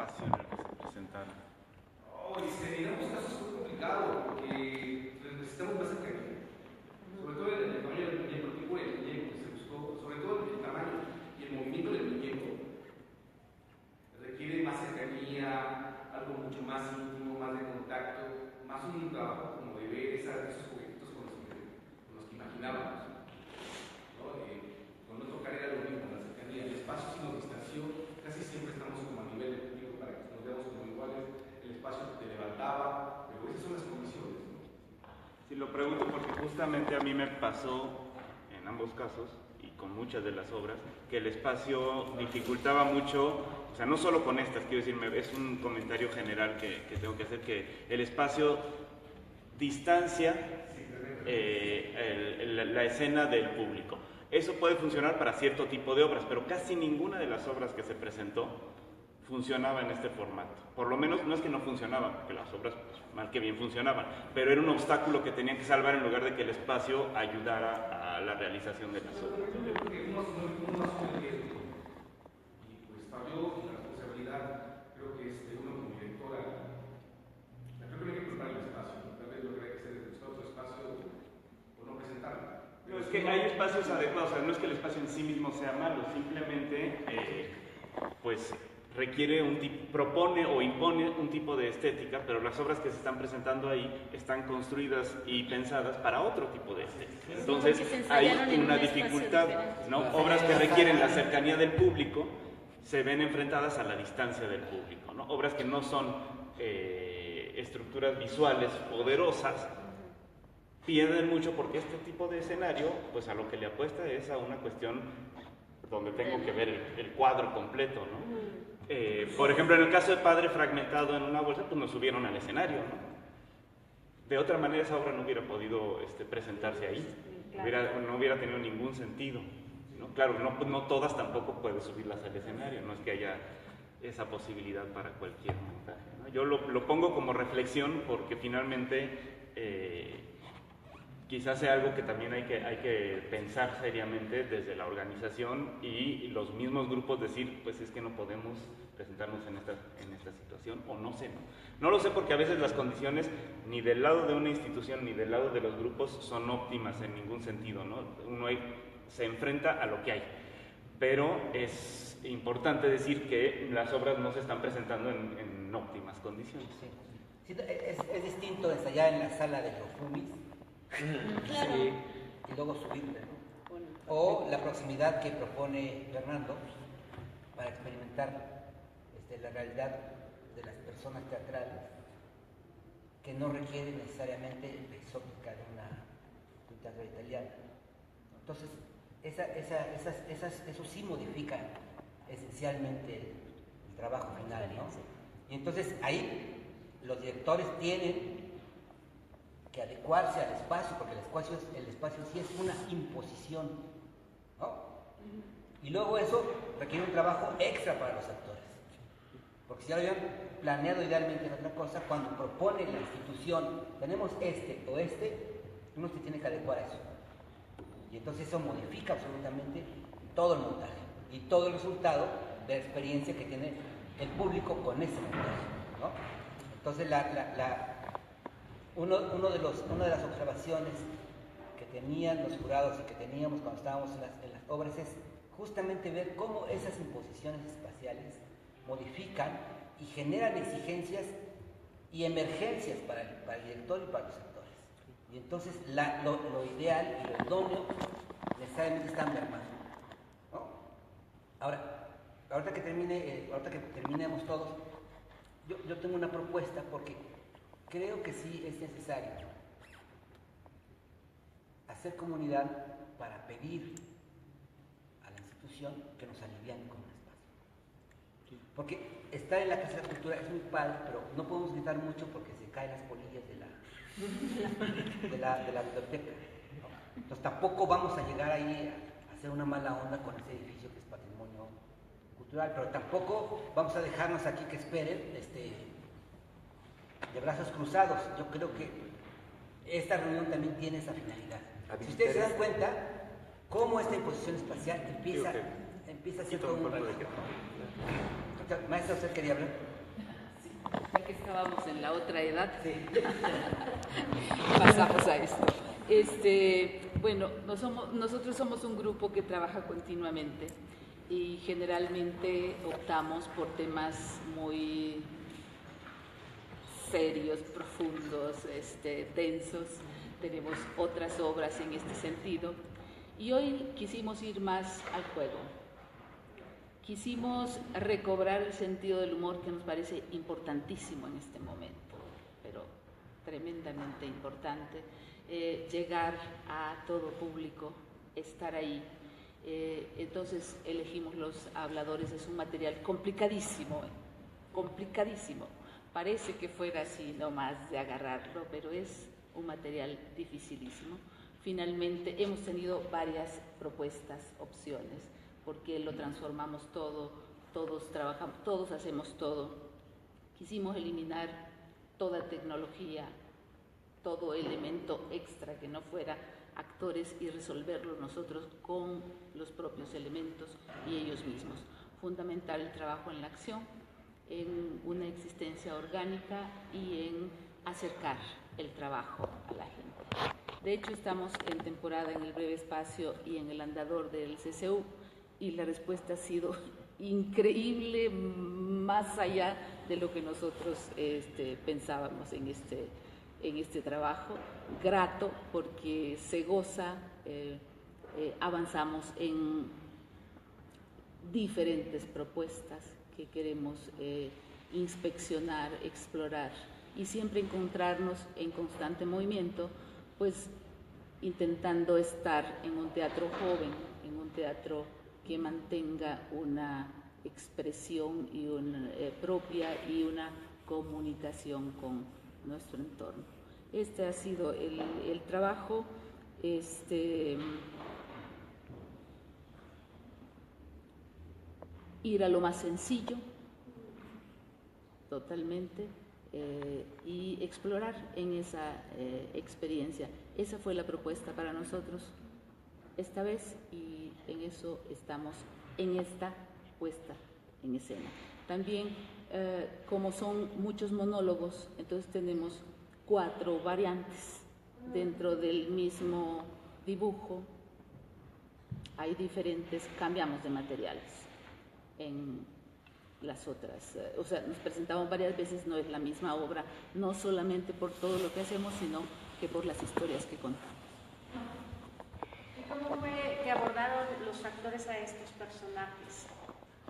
espacio en el que se presentaron? En ambos casos fue complicado porque necesitamos más cercanía, sobre todo en el tamaño del muñeco, el tipo de muñeco que se buscó, sobre todo el tamaño y el movimiento del muñeco, requiere más cercanía, algo mucho más íntimo, más de contacto, más un trabajo como de ver esos juguetitos con los que imaginábamos. Con no tocar era lo mismo, la cercanía, el espacio sí nos distanció, casi siempre estamos como a nivel del público para que nos veamos como iguales, el espacio te levantaba, pero esas son las condiciones, ¿no? Sí, lo pregunto porque justamente a mí me pasó en ambos casos y con muchas de las obras que el espacio dificultaba mucho, o sea, no solo con estas, quiero decir, es un comentario general que tengo que hacer, que el espacio distancia la escena del público. Eso puede funcionar para cierto tipo de obras, pero casi ninguna de las obras que se presentó funcionaba en este formato. Por lo menos no es que no funcionaban, porque las obras pues, mal que bien funcionaban, pero era un obstáculo que tenían que salvar en lugar de que el espacio ayudara a la realización de las obras. Uno asume el riesgo y pues falló la responsabilidad, creo que uno como directora, creo que no hay que preparar el espacio, tal vez lo que hay que hacer es buscar otro espacio o no presentarlo. No, es que hay espacios adecuados, o sea, no es que el espacio en sí mismo sea malo, simplemente pues requiere propone o impone un tipo de estética, pero las obras que se están presentando ahí están construidas y pensadas para otro tipo de estética. Entonces hay una dificultad, ¿no? Obras que requieren la cercanía del público se ven enfrentadas a la distancia del público, ¿no? Obras que no son estructuras visuales poderosas pierden mucho porque este tipo de escenario, pues a lo que le apuesta es a una cuestión donde tengo que ver el cuadro completo, ¿no? Por ejemplo, en el caso de Padre Fragmentado en una bolsa, pues nos subieron al escenario, ¿no? De otra manera esa obra no hubiera podido presentarse ahí, no hubiera tenido ningún sentido, ¿no? Claro, no todas tampoco puedes subirlas al escenario, no es que haya esa posibilidad para cualquier montaje, ¿no? Yo lo pongo como reflexión porque finalmente quizás sea algo que también hay que pensar seriamente desde la organización y los mismos grupos decir, pues es que no podemos presentarnos en esta situación, o no sé, ¿no? No lo sé porque a veces las condiciones ni del lado de una institución ni del lado de los grupos son óptimas en ningún sentido, ¿no? Uno se enfrenta a lo que hay, pero es importante decir que las obras no se están presentando en óptimas condiciones. Sí, es distinto ensayar en la sala de los Fumis, Claro. y luego subirle, ¿no? O la proximidad que propone Fernando para experimentar la realidad de las personas teatrales que no requiere necesariamente la exótica de un teatro italiano. Entonces, eso sí modifica esencialmente el trabajo final, ¿no? Y entonces ahí los directores tienen que adecuarse al espacio, porque el espacio sí es una imposición, ¿no? Y luego eso requiere un trabajo extra para los actores, porque si ya lo habían planeado idealmente en otra cosa, cuando propone la institución, tenemos uno se tiene que adecuar a eso, y entonces eso modifica absolutamente todo el montaje y todo el resultado de la experiencia que tiene el público con ese montaje, ¿no? Entonces una de las observaciones que tenían los jurados y que teníamos cuando estábamos en las obras es justamente ver cómo esas imposiciones espaciales modifican y generan exigencias y emergencias para el director y para los actores. Y entonces lo ideal y lo idóneo necesariamente está mermado, ¿no? Ahorita que terminemos todos, yo tengo una propuesta porque creo que sí es necesario hacer comunidad para pedir a la institución que nos aliviane con el espacio. Porque estar en la Casa de la Cultura es muy padre, pero no podemos gritar mucho porque se caen las polillas de la biblioteca, ¿no? Entonces tampoco vamos a llegar ahí a hacer una mala onda con ese edificio que es patrimonio cultural, pero tampoco vamos a dejarnos aquí que esperen de brazos cruzados. Yo creo que esta reunión también tiene esa finalidad. Si ustedes se dan cuenta, cómo esta imposición espacial empieza a ser todo un reto. Maestra, ¿usted quería hablar? Sí, ya que estábamos en la otra edad, sí. Pasamos a esto. Bueno, nosotros somos un grupo que trabaja continuamente y generalmente optamos por temas muy serios, profundos, densos. Tenemos otras obras en este sentido y hoy quisimos ir más al juego. Quisimos recobrar el sentido del humor que nos parece importantísimo en este momento, pero tremendamente importante, llegar a todo público, estar ahí. Entonces elegimos Los Habladores, es un material complicadísimo, complicadísimo. Parece que fuera así nomás de agarrarlo, pero es un material dificilísimo. Finalmente hemos tenido varias propuestas, opciones, porque lo transformamos todo, todos trabajamos, todos hacemos todo. Quisimos eliminar toda tecnología, todo elemento extra que no fuera actores y resolverlo nosotros con los propios elementos y ellos mismos. Fundamental el trabajo en la acción, en una existencia orgánica y en acercar el trabajo a la gente. De hecho, estamos en temporada en el Breve Espacio y en el Andador del CCU y la respuesta ha sido increíble, más allá de lo que nosotros pensábamos en este trabajo. Grato porque se goza, avanzamos en diferentes propuestas que queremos inspeccionar, explorar y siempre encontrarnos en constante movimiento, pues intentando estar en un teatro joven, en un teatro que mantenga una expresión y propia y una comunicación con nuestro entorno. Este ha sido el trabajo. Ir a lo más sencillo, totalmente, y explorar en esa experiencia. Esa fue la propuesta para nosotros esta vez y en eso estamos en esta puesta en escena. También, como son muchos monólogos, entonces tenemos 4 variantes dentro del mismo dibujo. Hay diferentes, cambiamos de materiales en las otras, o sea, nos presentamos varias veces, no es la misma obra, no solamente por todo lo que hacemos, sino que por las historias que contamos. ¿Y cómo fue que abordaron los actores a estos personajes?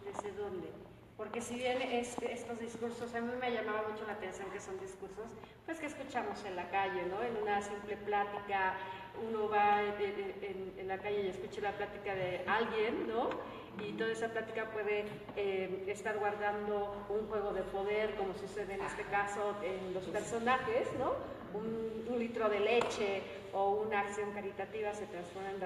¿Desde dónde? Porque si bien estos discursos, a mí me llamaba mucho la atención que son discursos, pues que escuchamos en la calle, ¿no? En una simple plática, uno va en la calle y escucha la plática de alguien, ¿no? Y toda esa plática puede estar guardando un juego de poder, como sucede en este caso en los personajes, ¿no? Un litro de leche o una acción caritativa se transforma en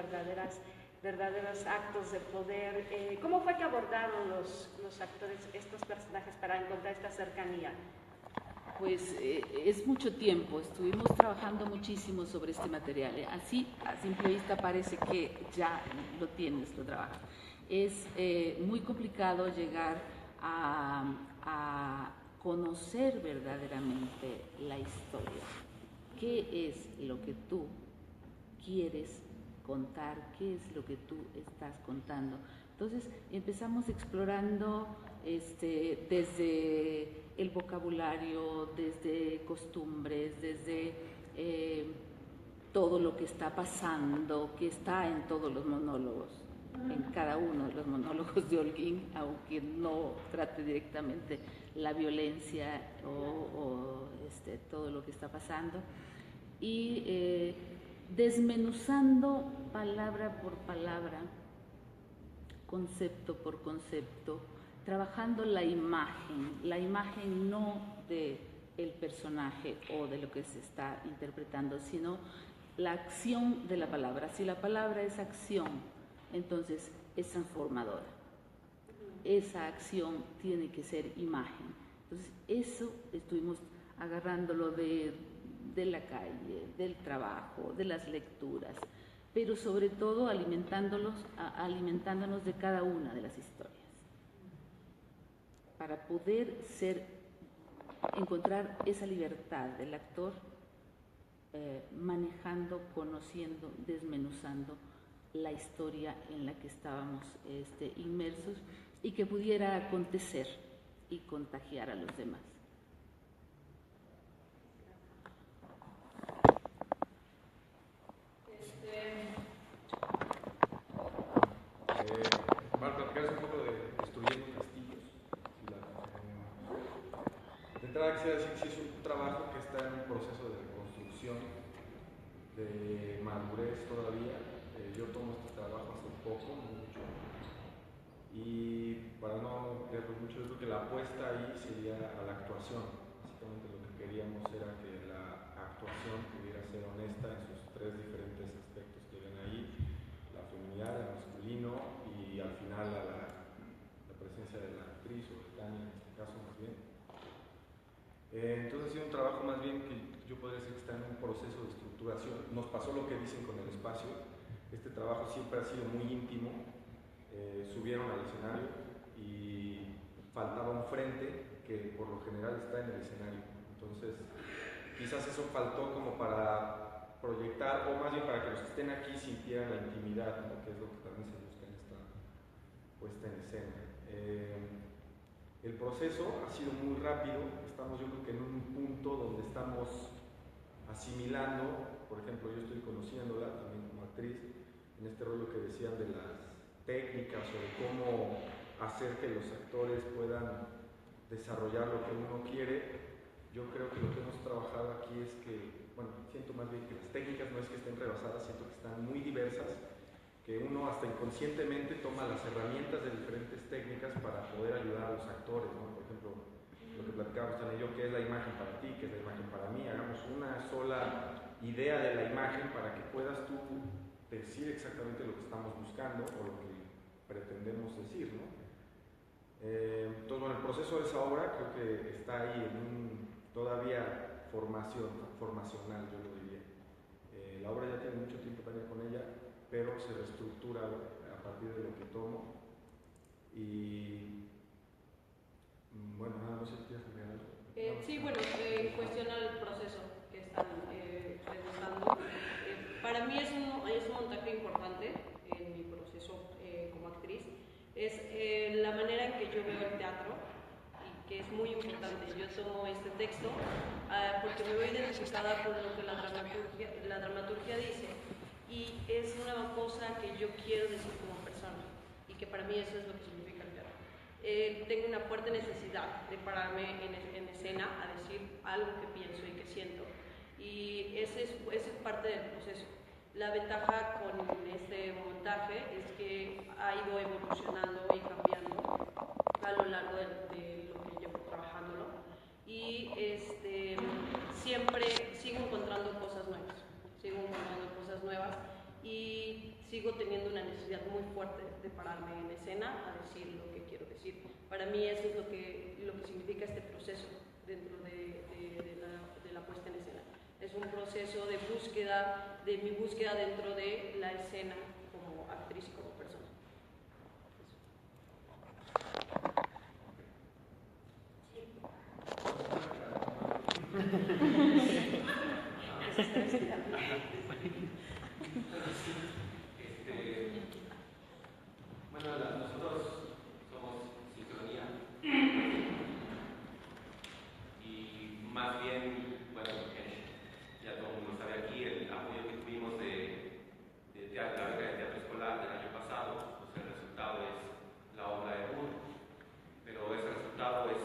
verdaderos actos de poder. ¿Cómo fue que abordaron los actores estos personajes para encontrar esta cercanía? Pues es mucho tiempo, estuvimos trabajando muchísimo sobre este material. Así, a simple vista parece que ya lo tienes, lo trabajas. Es muy complicado llegar a conocer verdaderamente la historia. ¿Qué es lo que tú quieres contar? ¿Qué es lo que tú estás contando? Entonces empezamos explorando desde el vocabulario, desde costumbres, desde todo lo que está pasando, que está en todos los monólogos, en cada uno de los monólogos de Holguín, aunque no trate directamente la violencia o todo lo que está pasando, y desmenuzando palabra por palabra, concepto por concepto, trabajando la imagen no del personaje o de lo que se está interpretando, sino la acción de la palabra. Si la palabra es acción, entonces es transformadora. Esa acción tiene que ser imagen. Entonces eso estuvimos agarrándolo de la calle, del trabajo, de las lecturas, pero sobre todo alimentándonos de cada una de las historias, para poder encontrar esa libertad del actor manejando, conociendo, desmenuzando la historia en la que estábamos inmersos y que pudiera acontecer y contagiar a los demás. Para platicarles un poco de Destruyendo Castillos. De entrada quisiera decir que sí es un trabajo que está en un proceso de reconstrucción, de madurez todavía. Yo tomo este trabajo hace poco, no mucho. Y para no perder mucho, yo creo que la apuesta ahí sería a la actuación. Básicamente lo que queríamos era que la actuación pudiera ser honesta en sus tres diferentes aspectos que ven ahí: la feminidad, el masculino y al final a la presencia de la actriz o de Tania en este caso más bien. Entonces ha sido un trabajo más bien que yo podría decir que está en un proceso de estructuración. Nos pasó lo que dicen con el espacio. Este trabajo siempre ha sido muy íntimo. Subieron al escenario y faltaba un frente que por lo general está en el escenario. Entonces quizás eso faltó como para proyectar, o más bien para que los que estén aquí sintieran la intimidad, ¿no? Que es lo que también se busca en esta puesta en escena. El proceso ha sido muy rápido. Estamos yo creo que en un punto donde estamos asimilando. Por ejemplo, yo estoy conociéndola también como actriz en este rollo que decían de las técnicas o de cómo hacer que los actores puedan desarrollar lo que uno quiere. Yo creo que lo que hemos trabajado aquí es que, bueno, siento más bien que las técnicas no es que estén rebasadas, siento que están muy diversas, que uno hasta inconscientemente toma las herramientas de diferentes técnicas para poder ayudar a los actores, ¿no? Por ejemplo, lo que platicábamos Tania y yo, ¿qué es la imagen para ti? ¿Qué es la imagen para mí? Hagamos una sola idea de la imagen para que puedas tú decir exactamente lo que estamos buscando o lo que pretendemos decir, ¿no? Entonces, bueno, el proceso de esa obra creo que está ahí en un todavía formacional, yo lo diría. La obra ya tiene mucho tiempo también con ella, pero se reestructura a partir de lo que tomo. Y bueno, nada, no sé si quieres agregar algo. Sí, bueno, cuestiona el proceso que están realizando. Para mí es un montaje importante en mi proceso como actriz. Es la manera en que yo veo el teatro y que es muy importante. Yo tomo este texto porque me veo identificada con lo que la dramaturgia dice, y es una cosa que yo quiero decir como persona y que para mí eso es lo que significa el teatro. Tengo una fuerte necesidad de pararme en escena a decir algo que pienso y que siento, y ese es parte del proceso. La ventaja con este montaje es que ha ido evolucionando y cambiando a lo largo de lo que llevo trabajándolo, y siempre sigo encontrando cosas nuevas y sigo teniendo una necesidad muy fuerte de pararme en escena a decir lo que quiero decir. Para mí eso es lo que significa este proceso dentro de la puesta en escena. Es un proceso de búsqueda, de mi búsqueda dentro de la escena como actriz y como persona. Bueno, nosotros somos Sincronía y más bien, bueno, ya todo el mundo sabe aquí el apoyo que tuvimos de teatro, la beca de teatro escolar del año pasado, pues el resultado es la obra de Moore, pero ese resultado es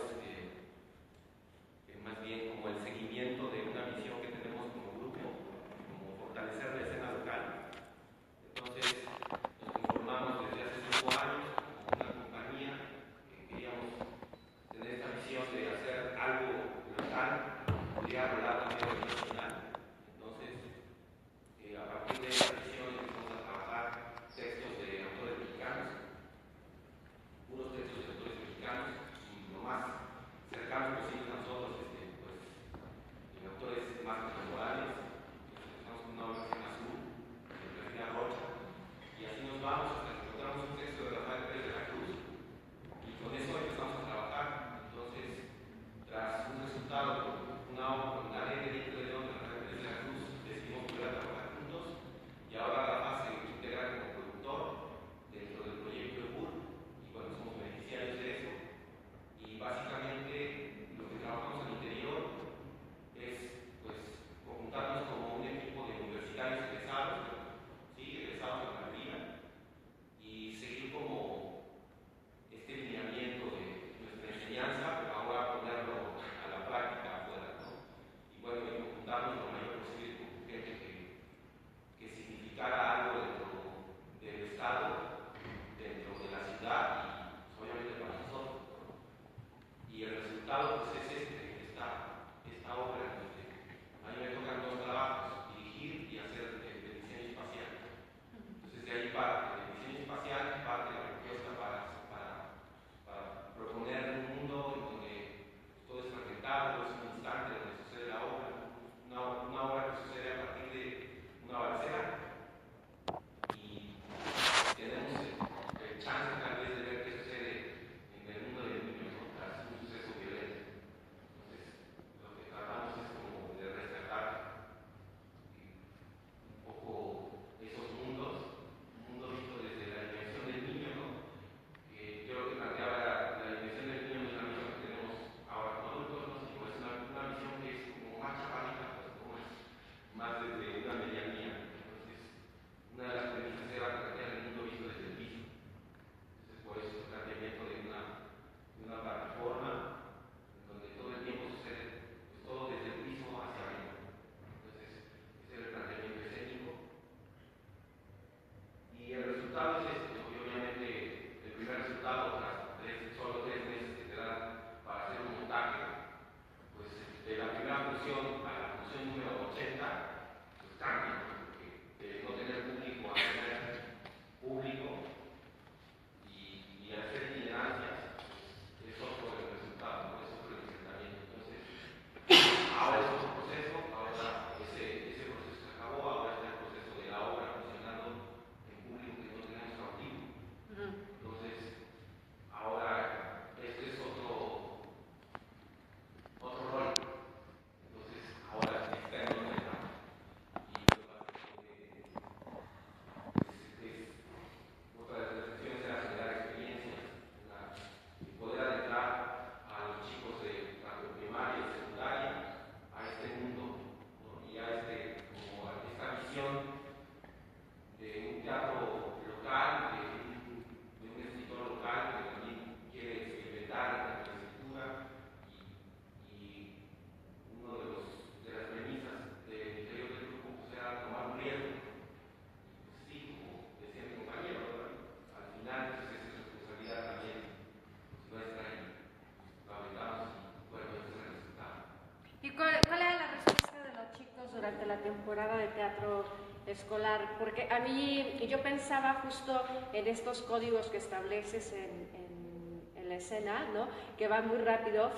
más bien como el seguimiento de una visión que tenemos como grupo, como fortalecer la escena local. Entonces nos conformamos desde hace 5 años como una compañía que queríamos tener esta visión de hacer algo local, podría hablar también de nacional. Entonces, a partir de esta visión empezamos a trabajar textos de autores mexicanos, unos textos de autores mexicanos, y lo más cercanos posible a nosotros, autores más contemporáneos. Empezamos con una obra que se llama Azul, de Cristina Rocha, y así nos vamos hasta que encontramos un texto de Rafael Pérez de la Cruz, y con eso empezamos a trabajar. resultado pues, es esta obra. A mí me tocan dos trabajos, dirigir y hacer el diseño espacial. Entonces de ahí parte el diseño espacial, parte la propuesta para proponer un mundo en donde todo es fragmentado, es un instante donde sucede la obra, una obra que sucede a partir de una balacera. Y tenemos el chance tal vez de ver qué sucede en el mundo del niño tras un suceso violento. Entonces, lo que tratamos es como de rescatar un poco esos mundos, un mundo visto desde la dimensión del niño, ¿no? Que yo lo que planteaba la dimensión del niño no es la misma que tenemos ahora como adultos, ¿no? Sino es una visión que es como más chavalita, pues, como es más desde una medianía. Entonces, una de las premisas era plantear el mundo visto desde el piso. Entonces, por eso el planteamiento de una plataforma en donde todo el tiempo sucede, pues, todo desde el piso hacia arriba. Entonces, ese era el planteamiento escénico. Y el resultado es este, ¿no? Y obviamente el primer resultado, tras solo 3 meses que te dan para hacer un montaje, pues de la primera función a la función número 80, pues cambia, ¿no? Porque de no tener público a tener público y hacer itinerancias, pues, es otro el resultado, ¿no? Es otro el enfrentamiento. Entonces, ahora es otro proceso, ahora ese proceso se acabó, ahora está el proceso de la obra funcionando en público que no tenemos cautivo. Entonces, ahora este es otro rol. Entonces, ahora está en otra etapa. Y otra de las reflexiones era generar experiencias, y poder adentrar a los chicos de tanto primaria y secundaria a este mundo, ¿no? Y a como a esta visión de un teatro local, de un escritor local que también quiere experimentar en la escritura, y uno de las premisas del interior del grupo pues, era tomar un riesgo. Pues sí, como decía mi compañero, ¿verdad? Al final pues, es responsabilidad también nuestra y lo aventamos y bueno, ese es el resultado. ¿Y cuál era la respuesta de los chicos durante la temporada de teatro escolar? Porque a mí, yo pensaba justo en estos códigos que estableces en la escena, ¿no? Que van muy rápido,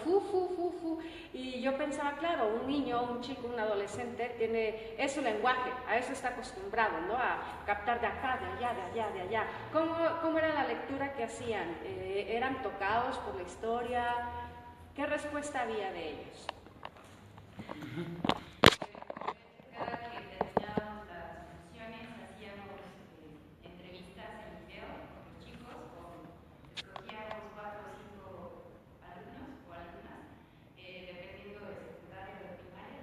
y yo pensaba, claro, un niño, un chico, un adolescente es su lenguaje, a eso está acostumbrado, ¿no? A captar de acá, de allá, de allá, de allá. ¿Cómo era la lectura que hacían? ¿Eran tocados por la historia? ¿Qué respuesta había de ellos? Cada que terminábamos las funciones hacíamos entrevistas en video con los chicos, escogíamos 4 o 5 alumnos o alumnas, dependiendo de secundaria o de primaria,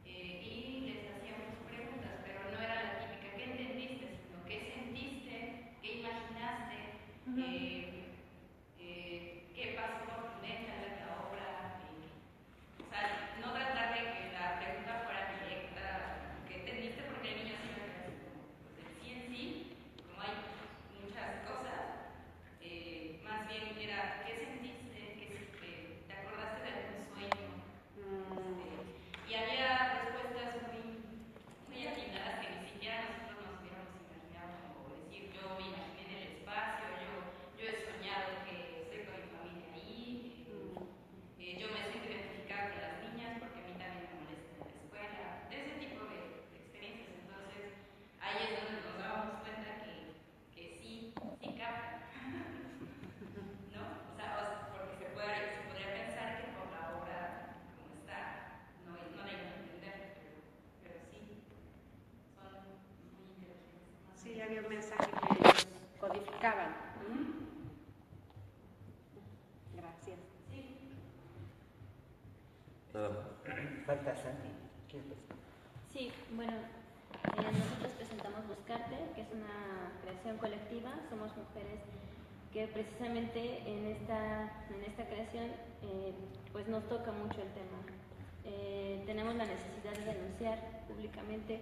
y les hacíamos preguntas, pero no era la típica ¿qué entendiste?, sino ¿qué sentiste?, ¿qué imaginaste?, ¿qué pasó por tu mente al ver la obra? O sea, no tratar de que la pregunta fuera directa, ¿qué entendiste? Porque el niño siempre hace como, pues el sí en sí, como hay muchas cosas, más bien era, ¿qué sentiste? ¿Te acordaste de algún sueño? Y había respuestas muy atinadas que ni siquiera nosotros nos hubiéramos imaginado, como decir, yo me imaginé en el espacio, yo he soñado que estoy con mi familia ahí, yo me siento identificada con las niñas porque a mí también me molesta en la escuela, ese tipo de experiencias. Entonces ahí es donde nos dábamos cuenta que sí captan, ¿no? O sea, porque se podría pensar que por la obra como está no la iban a entender, pero sí, son muy inteligentes. Sí, había un mensaje que ellos codificaban. Gracias. Falta Sandy. Sí, bueno, nosotros presentamos Buscarte, que es una creación colectiva. Somos mujeres que precisamente en esta creación pues nos toca mucho el tema. Tenemos la necesidad de denunciar públicamente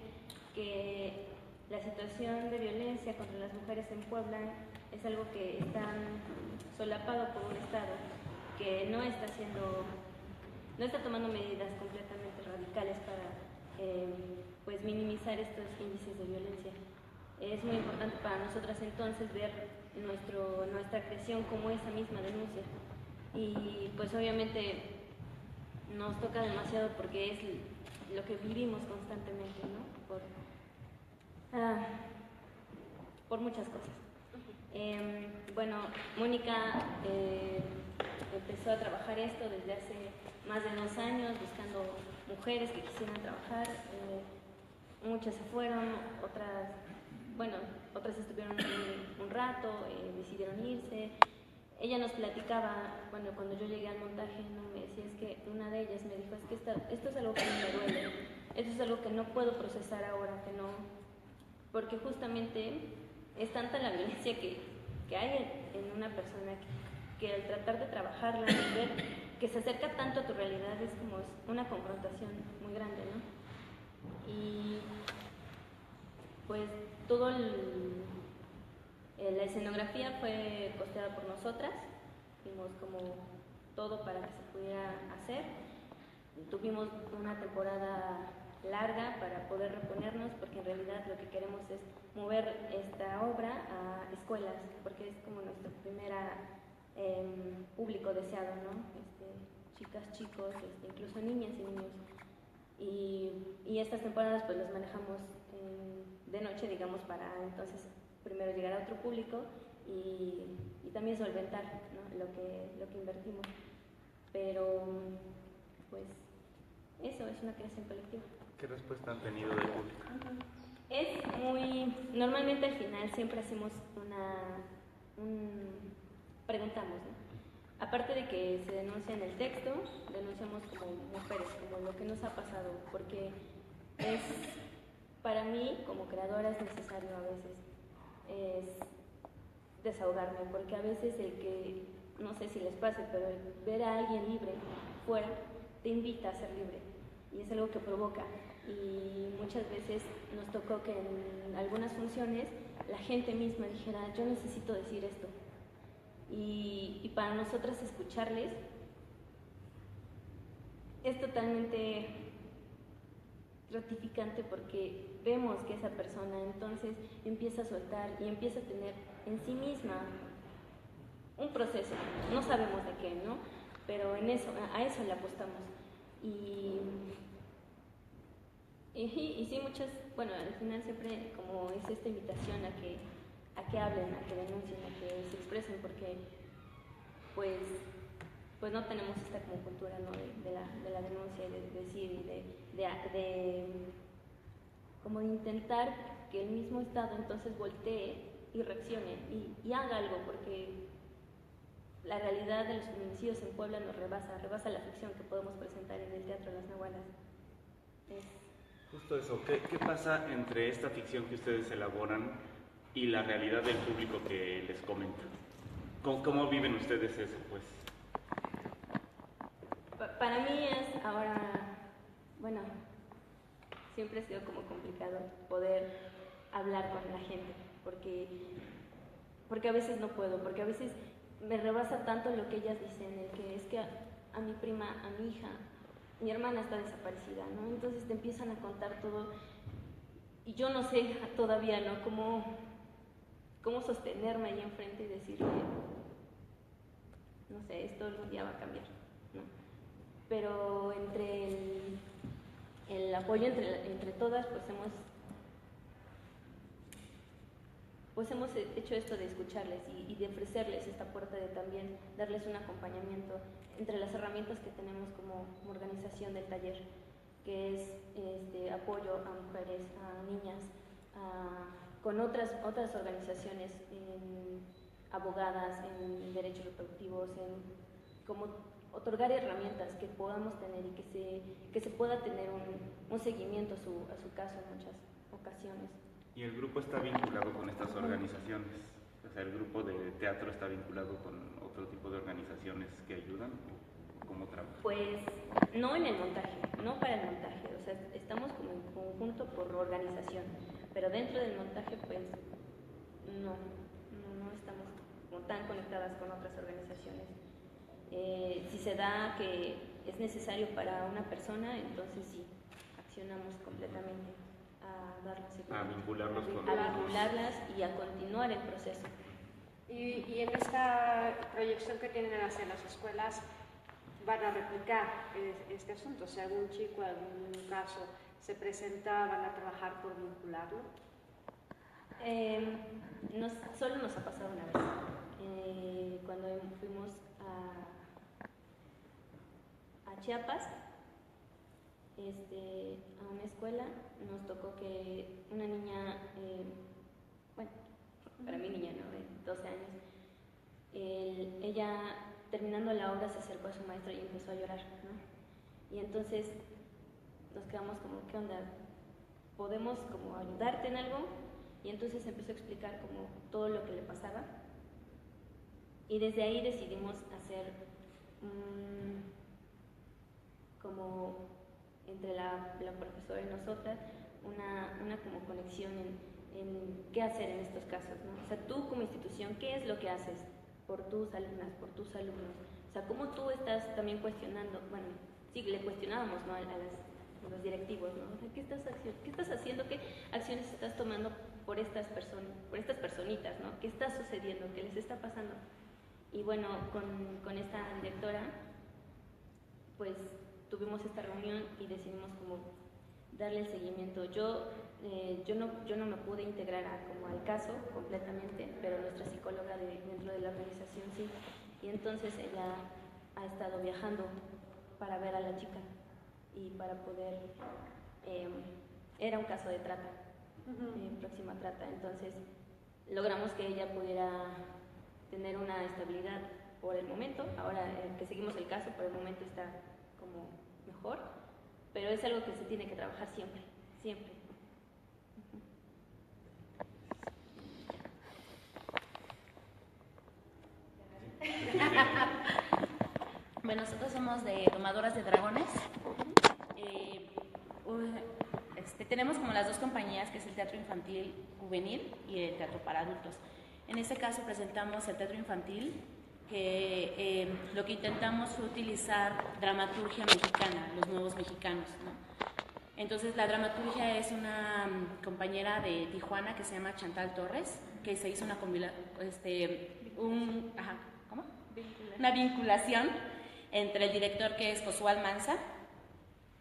que la situación de violencia contra las mujeres en Puebla es algo que está solapado por un Estado que no está haciendo no está tomando medidas completamente radicales para pues minimizar estos índices de violencia. Es muy importante para nosotras entonces ver nuestra creación como esa misma denuncia. Y pues obviamente nos toca demasiado porque es lo que vivimos constantemente, ¿no? Por muchas cosas. Bueno, Mónica empezó a trabajar esto desde hace más de 2 años, buscando mujeres que quisieran trabajar. Muchas se fueron, otras estuvieron un rato, decidieron irse. Ella nos platicaba, bueno, cuando yo llegué al montaje, ¿no? Me decía, es que una de ellas me dijo, es que esto es algo que me duele, esto es algo que no puedo procesar ahora, porque justamente es tanta la violencia que hay en una persona que al tratar de trabajarla y ver que se acerca tanto a tu realidad es como una confrontación muy grande, ¿no? Y pues la escenografía fue costeada por nosotras, hicimos como todo para que se pudiera hacer. Tuvimos una temporada larga para poder reponernos, porque en realidad lo que queremos es mover esta obra a escuelas, porque es como nuestro primer público deseado, ¿no? Chicas, chicos, incluso niñas y niños. Y estas temporadas pues las manejamos de noche, digamos, para entonces primero llegar a otro público y también solventar, ¿no? lo que invertimos. Pero pues eso es una creación colectiva. ¿Qué respuesta han tenido del público? Normalmente al final siempre hacemos preguntamos, ¿no? Aparte de que se denuncia en el texto, denunciamos como mujeres, como lo que nos ha pasado, porque para mí como creadora es necesario a veces desahogarme, porque a veces no sé si les pase, pero el ver a alguien libre fuera te invita a ser libre y es algo que provoca. Y muchas veces nos tocó que en algunas funciones la gente misma dijera, yo necesito decir esto. Y para nosotras escucharles es totalmente gratificante, porque vemos que esa persona entonces empieza a soltar y empieza a tener en sí misma un proceso, no sabemos de qué, ¿no? Pero a eso le apostamos. Y sí, bueno, al final siempre como es esta invitación a que hablen, a que denuncien, a que se expresen, porque pues no tenemos esta como cultura, ¿no? de la denuncia, de decir y de como de intentar que el mismo Estado entonces voltee y reaccione y haga algo, porque la realidad de los feminicidios en Puebla nos rebasa la ficción que podemos presentar en el Teatro de las Nahualas. Justo eso, ¿qué pasa entre esta ficción que ustedes elaboran y la realidad del público que les comenta? ¿Cómo viven ustedes eso, pues? Para mí es ahora, bueno, siempre ha sido como complicado poder hablar con la gente, porque a veces no puedo, porque a veces me rebasa tanto lo que ellas dicen, el que es que a mi prima, a mi hija, mi hermana está desaparecida, ¿no? Entonces te empiezan a contar todo y yo no sé todavía, ¿no? Cómo sostenerme ahí enfrente y decirle, no sé, esto algún día va a cambiar, ¿no? Pero entre el apoyo entre todas, pues hemos hecho esto de escucharles y de ofrecerles esta puerta, de también darles un acompañamiento entre las herramientas que tenemos como organización del taller, que es apoyo a mujeres, a niñas, con otras organizaciones, abogadas, en derechos reproductivos, en como otorgar herramientas que podamos tener y que se pueda tener un seguimiento a su caso en muchas ocasiones. ¿Y el grupo está vinculado con estas organizaciones? O sea, ¿el grupo de teatro está vinculado con otro tipo de organizaciones que ayudan? ¿O cómo trabajan? Pues no en el montaje, no para el montaje. O sea, estamos como en conjunto por organización, pero dentro del montaje pues no estamos como tan conectadas con otras organizaciones. Si se da que es necesario para una persona, entonces sí, accionamos completamente a darles seguimiento, a vincularlos con a vincularlas y a continuar el proceso. Y en esta proyección que tienen hacia las escuelas, van a replicar este asunto. Si algún chico, algún caso se presenta, van a trabajar por vincularlo. Solo nos ha pasado una vez. Cuando fuimos a Chiapas, a una escuela, nos tocó que una niña, bueno, para mi niña, ¿no? De 12 años, ella terminando la obra se acercó a su maestra y empezó a llorar, ¿no? Y entonces nos quedamos como, ¿qué onda? ¿Podemos como ayudarte en algo? Y entonces empezó a explicar como todo lo que le pasaba. Y desde ahí decidimos hacer como entre la profesora y nosotras una como conexión en qué hacer en estos casos, ¿no? O sea, tú como institución, ¿qué es lo que haces por tus alumnas, por tus alumnos? O sea, ¿cómo tú estás también cuestionando? Bueno, sí, le cuestionábamos, ¿no? a los directivos, ¿no? O sea, ¿qué estás haciendo? ¿Qué acciones estás tomando por estas personitas, ¿no? ¿Qué está sucediendo? ¿Qué les está pasando? Y bueno, con esta directora, pues tuvimos esta reunión y decidimos como darle el seguimiento. Yo no me pude integrar como al caso completamente, pero nuestra psicóloga dentro de la organización sí. Y entonces ella ha estado viajando para ver a la chica y para poder... era un caso de trata, próxima trata. Entonces logramos que ella pudiera tener una estabilidad por el momento. Ahora que seguimos el caso, por el momento está como mejor, pero es algo que se tiene que trabajar siempre, siempre. Bueno, nosotros somos de Domadoras de Dragones. Tenemos como las dos compañías, que es el teatro infantil juvenil y el teatro para adultos. En este caso presentamos el teatro infantil, que lo que intentamos fue utilizar dramaturgia mexicana, los nuevos mexicanos, ¿no? Entonces la dramaturgia es una compañera de Tijuana que se llama Chantal Torres, que se hizo una vinculación entre el director, que es Josué Almanza,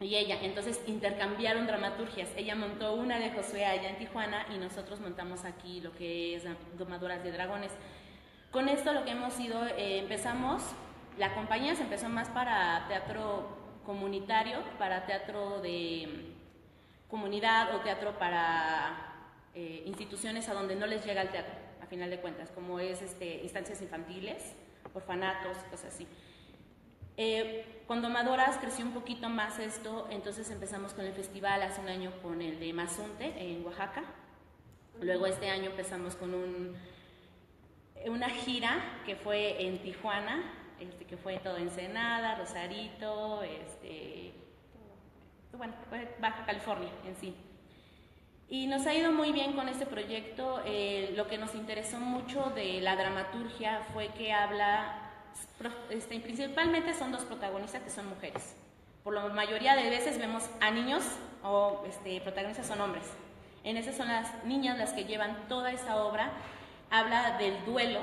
y ella. Entonces intercambiaron dramaturgias. Ella montó una de Josué allá en Tijuana y nosotros montamos aquí lo que es Domadoras de Dragones. Con esto lo que hemos ido, la compañía se empezó más para teatro comunitario, para teatro de comunidad o teatro para instituciones a donde no les llega el teatro, a final de cuentas, como es instancias infantiles, orfanatos, cosas así. Con Domadoras creció un poquito más esto, entonces empezamos con el festival hace un año con el de Mazunte en Oaxaca. Luego este año empezamos con una gira que fue en Tijuana, que fue todo Ensenada, Rosarito, fue Baja California en sí. Y nos ha ido muy bien con este proyecto. Lo que nos interesó mucho de la dramaturgia fue que habla, principalmente son dos protagonistas que son mujeres. Por la mayoría de veces vemos a niños o protagonistas son hombres. En esas son las niñas las que llevan toda esa obra. Habla del duelo,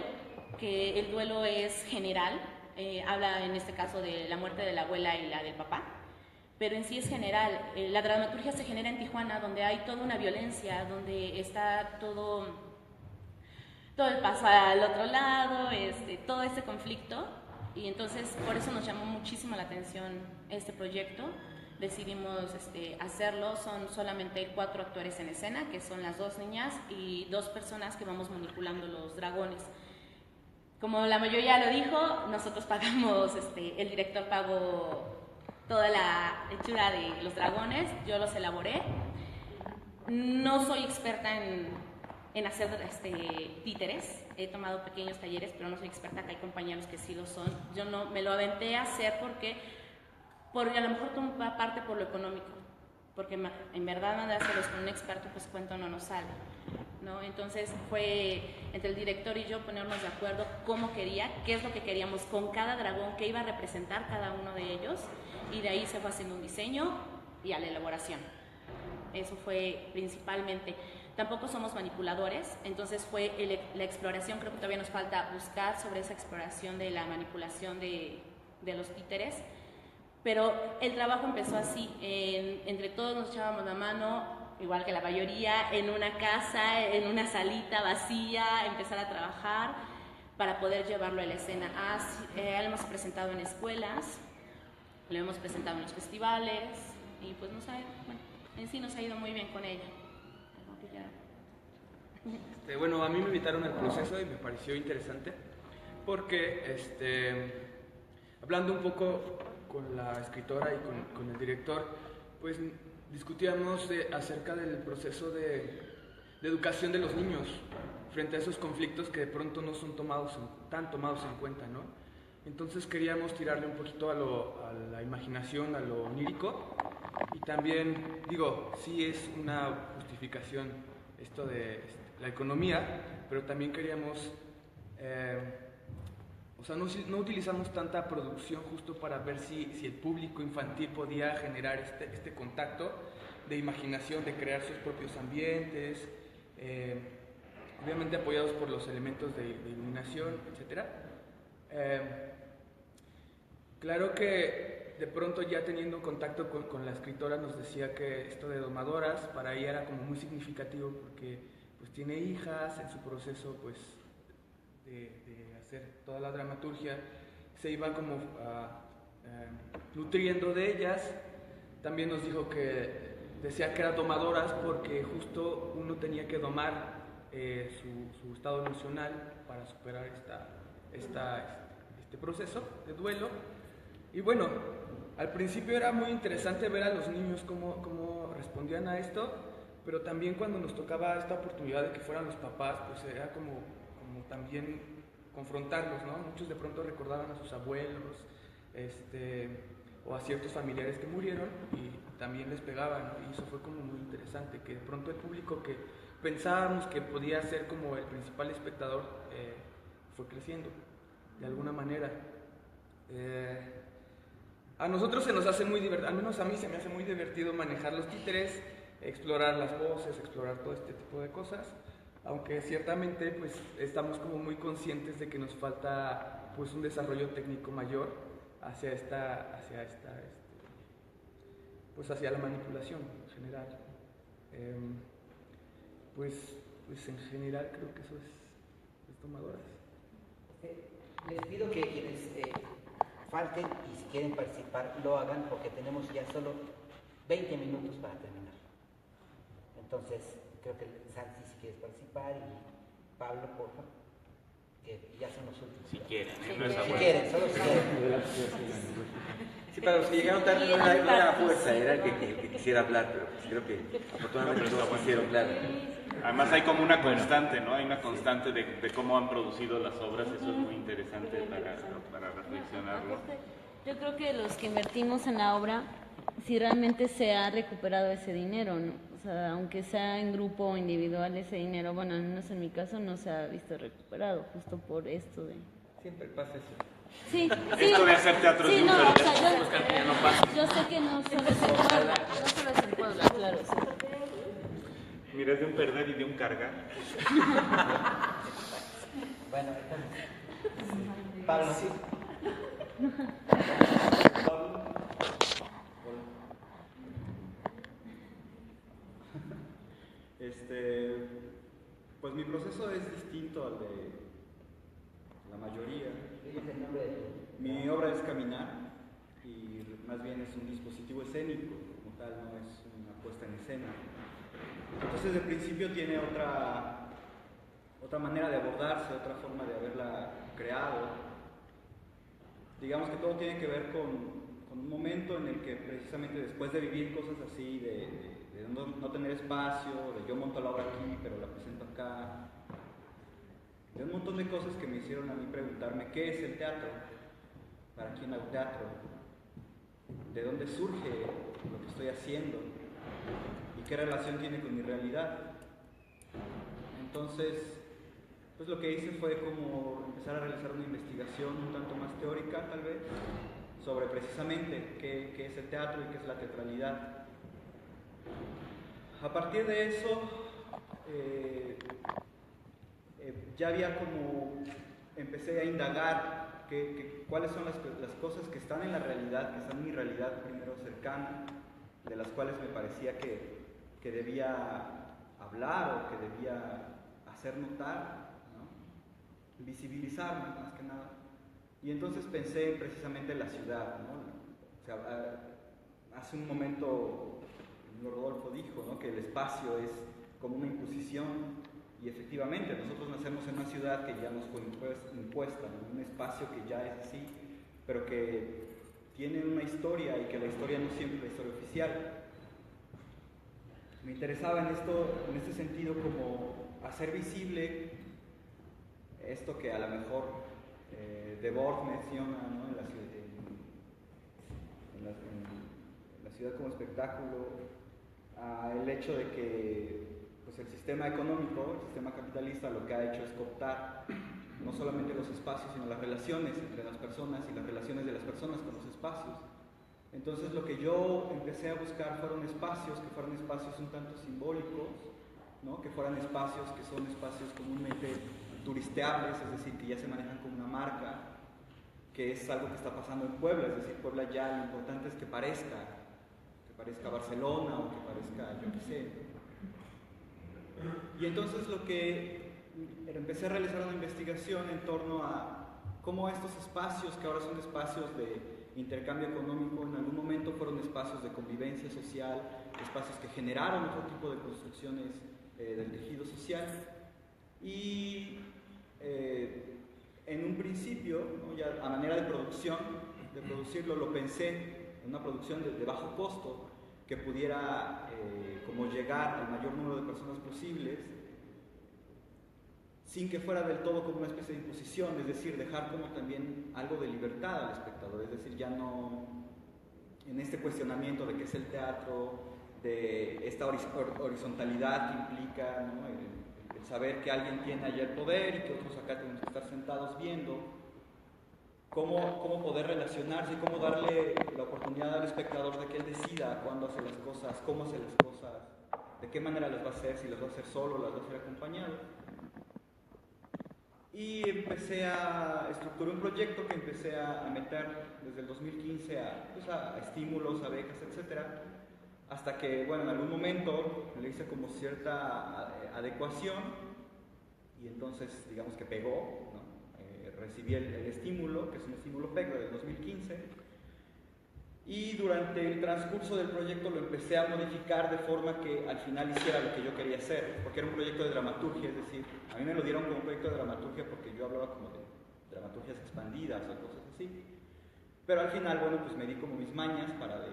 que el duelo es general. Habla en este caso de la muerte de la abuela y la del papá, pero en sí es general. La dramaturgia se genera en Tijuana, donde hay toda una violencia, donde está todo el paso al otro lado, todo este conflicto, y entonces por eso nos llamó muchísimo la atención este proyecto. Decidimos hacerlo. Son solamente 4 actores en escena, que son las 2 niñas y 2 personas que vamos manipulando los dragones. Como la mayoría lo dijo, nosotros pagamos, el director pagó toda la hechura de los dragones, yo los elaboré. No soy experta en hacer títeres, he tomado pequeños talleres, pero no soy experta, que hay compañeros que sí lo son. Yo no me lo aventé a hacer porque a lo mejor toma parte por lo económico, porque en verdad mandárselos con un experto, pues cuento no nos sale, ¿no? Entonces fue entre el director y yo ponernos de acuerdo qué es lo que queríamos con cada dragón, qué iba a representar cada uno de ellos, y de ahí se fue haciendo un diseño y a la elaboración. Eso fue principalmente. Tampoco somos manipuladores, entonces fue la exploración, creo que todavía nos falta buscar sobre esa exploración de la manipulación de los títeres, pero el trabajo empezó así, entre todos nos echábamos la mano, igual que la mayoría, en una casa, en una salita vacía, empezar a trabajar para poder llevarlo a la escena. Lo hemos presentado en escuelas, lo hemos presentado en los festivales y pues en sí nos ha ido muy bien con ella. Bueno, a mí me invitaron al proceso y me pareció interesante porque hablando un poco con la escritora y con el director, pues discutíamos acerca del proceso de educación de los niños frente a esos conflictos que de pronto no son tan tomados en cuenta, ¿no? Entonces queríamos tirarle un poquito a la imaginación, a lo onírico, y también, sí es una justificación esto de la economía, pero también queríamos, no utilizamos tanta producción justo para ver si el público infantil podía generar este contacto de imaginación, de crear sus propios ambientes, obviamente apoyados por los elementos de iluminación, etc. Claro que de pronto ya teniendo contacto con la escritora nos decía que esto de domadoras para ella era como muy significativo porque pues tiene hijas, en su proceso pues de hacer toda la dramaturgia se iba como nutriendo de ellas. También nos dijo que decía que eran domadoras porque justo uno tenía que domar su estado emocional para superar este proceso de duelo. Y bueno, al principio era muy interesante ver a los niños cómo respondían a esto, pero también cuando nos tocaba esta oportunidad de que fueran los papás, pues era como también confrontarlos, ¿no? Muchos de pronto recordaban a sus abuelos, o a ciertos familiares que murieron y también les pegaban, ¿no? Y eso fue como muy interesante, que de pronto el público que pensábamos que podía ser como el principal espectador fue creciendo de alguna manera. A nosotros se nos hace muy divertido, al menos a mí se me hace muy divertido manejar los títeres, explorar las voces, explorar todo este tipo de cosas, aunque ciertamente pues estamos como muy conscientes de que nos falta pues un desarrollo técnico mayor hacia la manipulación en general. Pues en general creo que eso es domadoras. Les pido que quienes falten y si quieren participar lo hagan porque tenemos ya solo 20 minutos para terminar. Entonces, creo que Santi si quieres participar y Pablo, por favor, que ya son los últimos. Si quieren, si quieren, solo si quieren. Sí, para los que llegaron tarde no era la fuerza, era el que quisiera hablar, pero creo que afortunadamente todos quisieron hablar. Además hay como una constante, ¿no? Hay una constante de cómo han producido las obras, eso es muy interesante para reflexionarlo. Yo creo que los que invertimos en la obra, si realmente se ha recuperado ese dinero, ¿no? O sea, aunque sea en grupo o individual ese dinero, bueno, al menos en mi caso no se ha visto recuperado, justo por esto de... Siempre pasa eso. Sí, esto de hacer teatro es de un perder. O sea, yo sé que no solo es en Puebla, claro, sí. Mira, es de un perder y de un cargar. Bueno, entonces, Pablo, sí. Pues mi proceso es distinto al de la mayoría. Mi obra es Caminar y más bien es un dispositivo escénico, como tal, no es una puesta en escena. Entonces, de principio tiene otra manera de abordarse, otra forma de haberla creado. Digamos que todo tiene que ver con un momento en el que precisamente después de vivir cosas así, de no tener espacio, de yo monto la obra aquí, pero la presento acá, de un montón de cosas que me hicieron a mí preguntarme qué es el teatro, para quién hago teatro, de dónde surge lo que estoy haciendo y qué relación tiene con mi realidad. Entonces, pues lo que hice fue como empezar a realizar una investigación un tanto más teórica, tal vez, sobre precisamente qué es el teatro y qué es la teatralidad. A partir de eso, ya había como, empecé a indagar cuáles son las cosas que están en la realidad, que están en mi realidad primero cercana, de las cuales me parecía que debía hablar o que debía hacer notar, ¿no? Visibilizar más que nada. Y entonces pensé precisamente en la ciudad, ¿no? O sea, hace un momento Rodolfo dijo, ¿no?, que el espacio es como una imposición, y efectivamente nosotros nacemos en una ciudad que ya nos fue impuesta, ¿no? Un espacio que ya es así, pero que tiene una historia y que la historia no siempre es la historia oficial. Me interesaba en este sentido como hacer visible esto que a lo mejor Debord menciona, ¿no?, en la ciudad como espectáculo, el hecho de que pues, el sistema económico, el sistema capitalista, lo que ha hecho es cooptar no solamente los espacios, sino las relaciones entre las personas y las relaciones de las personas con los espacios. Entonces lo que yo empecé a buscar fueron espacios que fueran espacios un tanto simbólicos, ¿no?, que fueran espacios que son espacios comúnmente turisteables, es decir, que ya se manejan como una marca, que es algo que está pasando en Puebla, es decir, Puebla ya lo importante es que parezca Barcelona o que parezca, yo qué sé. Y entonces lo que empecé a realizar una investigación en torno a cómo estos espacios, que ahora son espacios de intercambio económico, en algún momento fueron espacios de convivencia social, espacios que generaron otro tipo de construcciones del tejido social. Y en un principio, ¿no?, ya a manera de producirlo, lo pensé en una producción de bajo costo, que pudiera como llegar al mayor número de personas posibles, sin que fuera del todo como una especie de imposición, es decir, dejar como también algo de libertad al espectador, es decir, ya no en este cuestionamiento de qué es el teatro, de esta horizontalidad que implica, ¿no?, el saber que alguien tiene allá el poder y que otros acá tenemos que estar sentados viendo. Cómo poder relacionarse y cómo darle la oportunidad al espectador de que él decida cuándo hace las cosas, cómo hace las cosas, de qué manera las va a hacer, si las va a hacer solo o las va a hacer acompañado. Y estructuré un proyecto que empecé a meter desde el 2015 a estímulos, a becas, etc. Hasta que, bueno, en algún momento le hice como cierta adecuación y entonces, digamos que pegó, ¿no? Recibí el estímulo, que es un estímulo PEC del 2015, y durante el transcurso del proyecto lo empecé a modificar de forma que al final hiciera lo que yo quería hacer, porque era un proyecto de dramaturgia, es decir, a mí me lo dieron como un proyecto de dramaturgia porque yo hablaba como de dramaturgias expandidas o cosas así, pero al final, bueno, pues me di como mis mañas para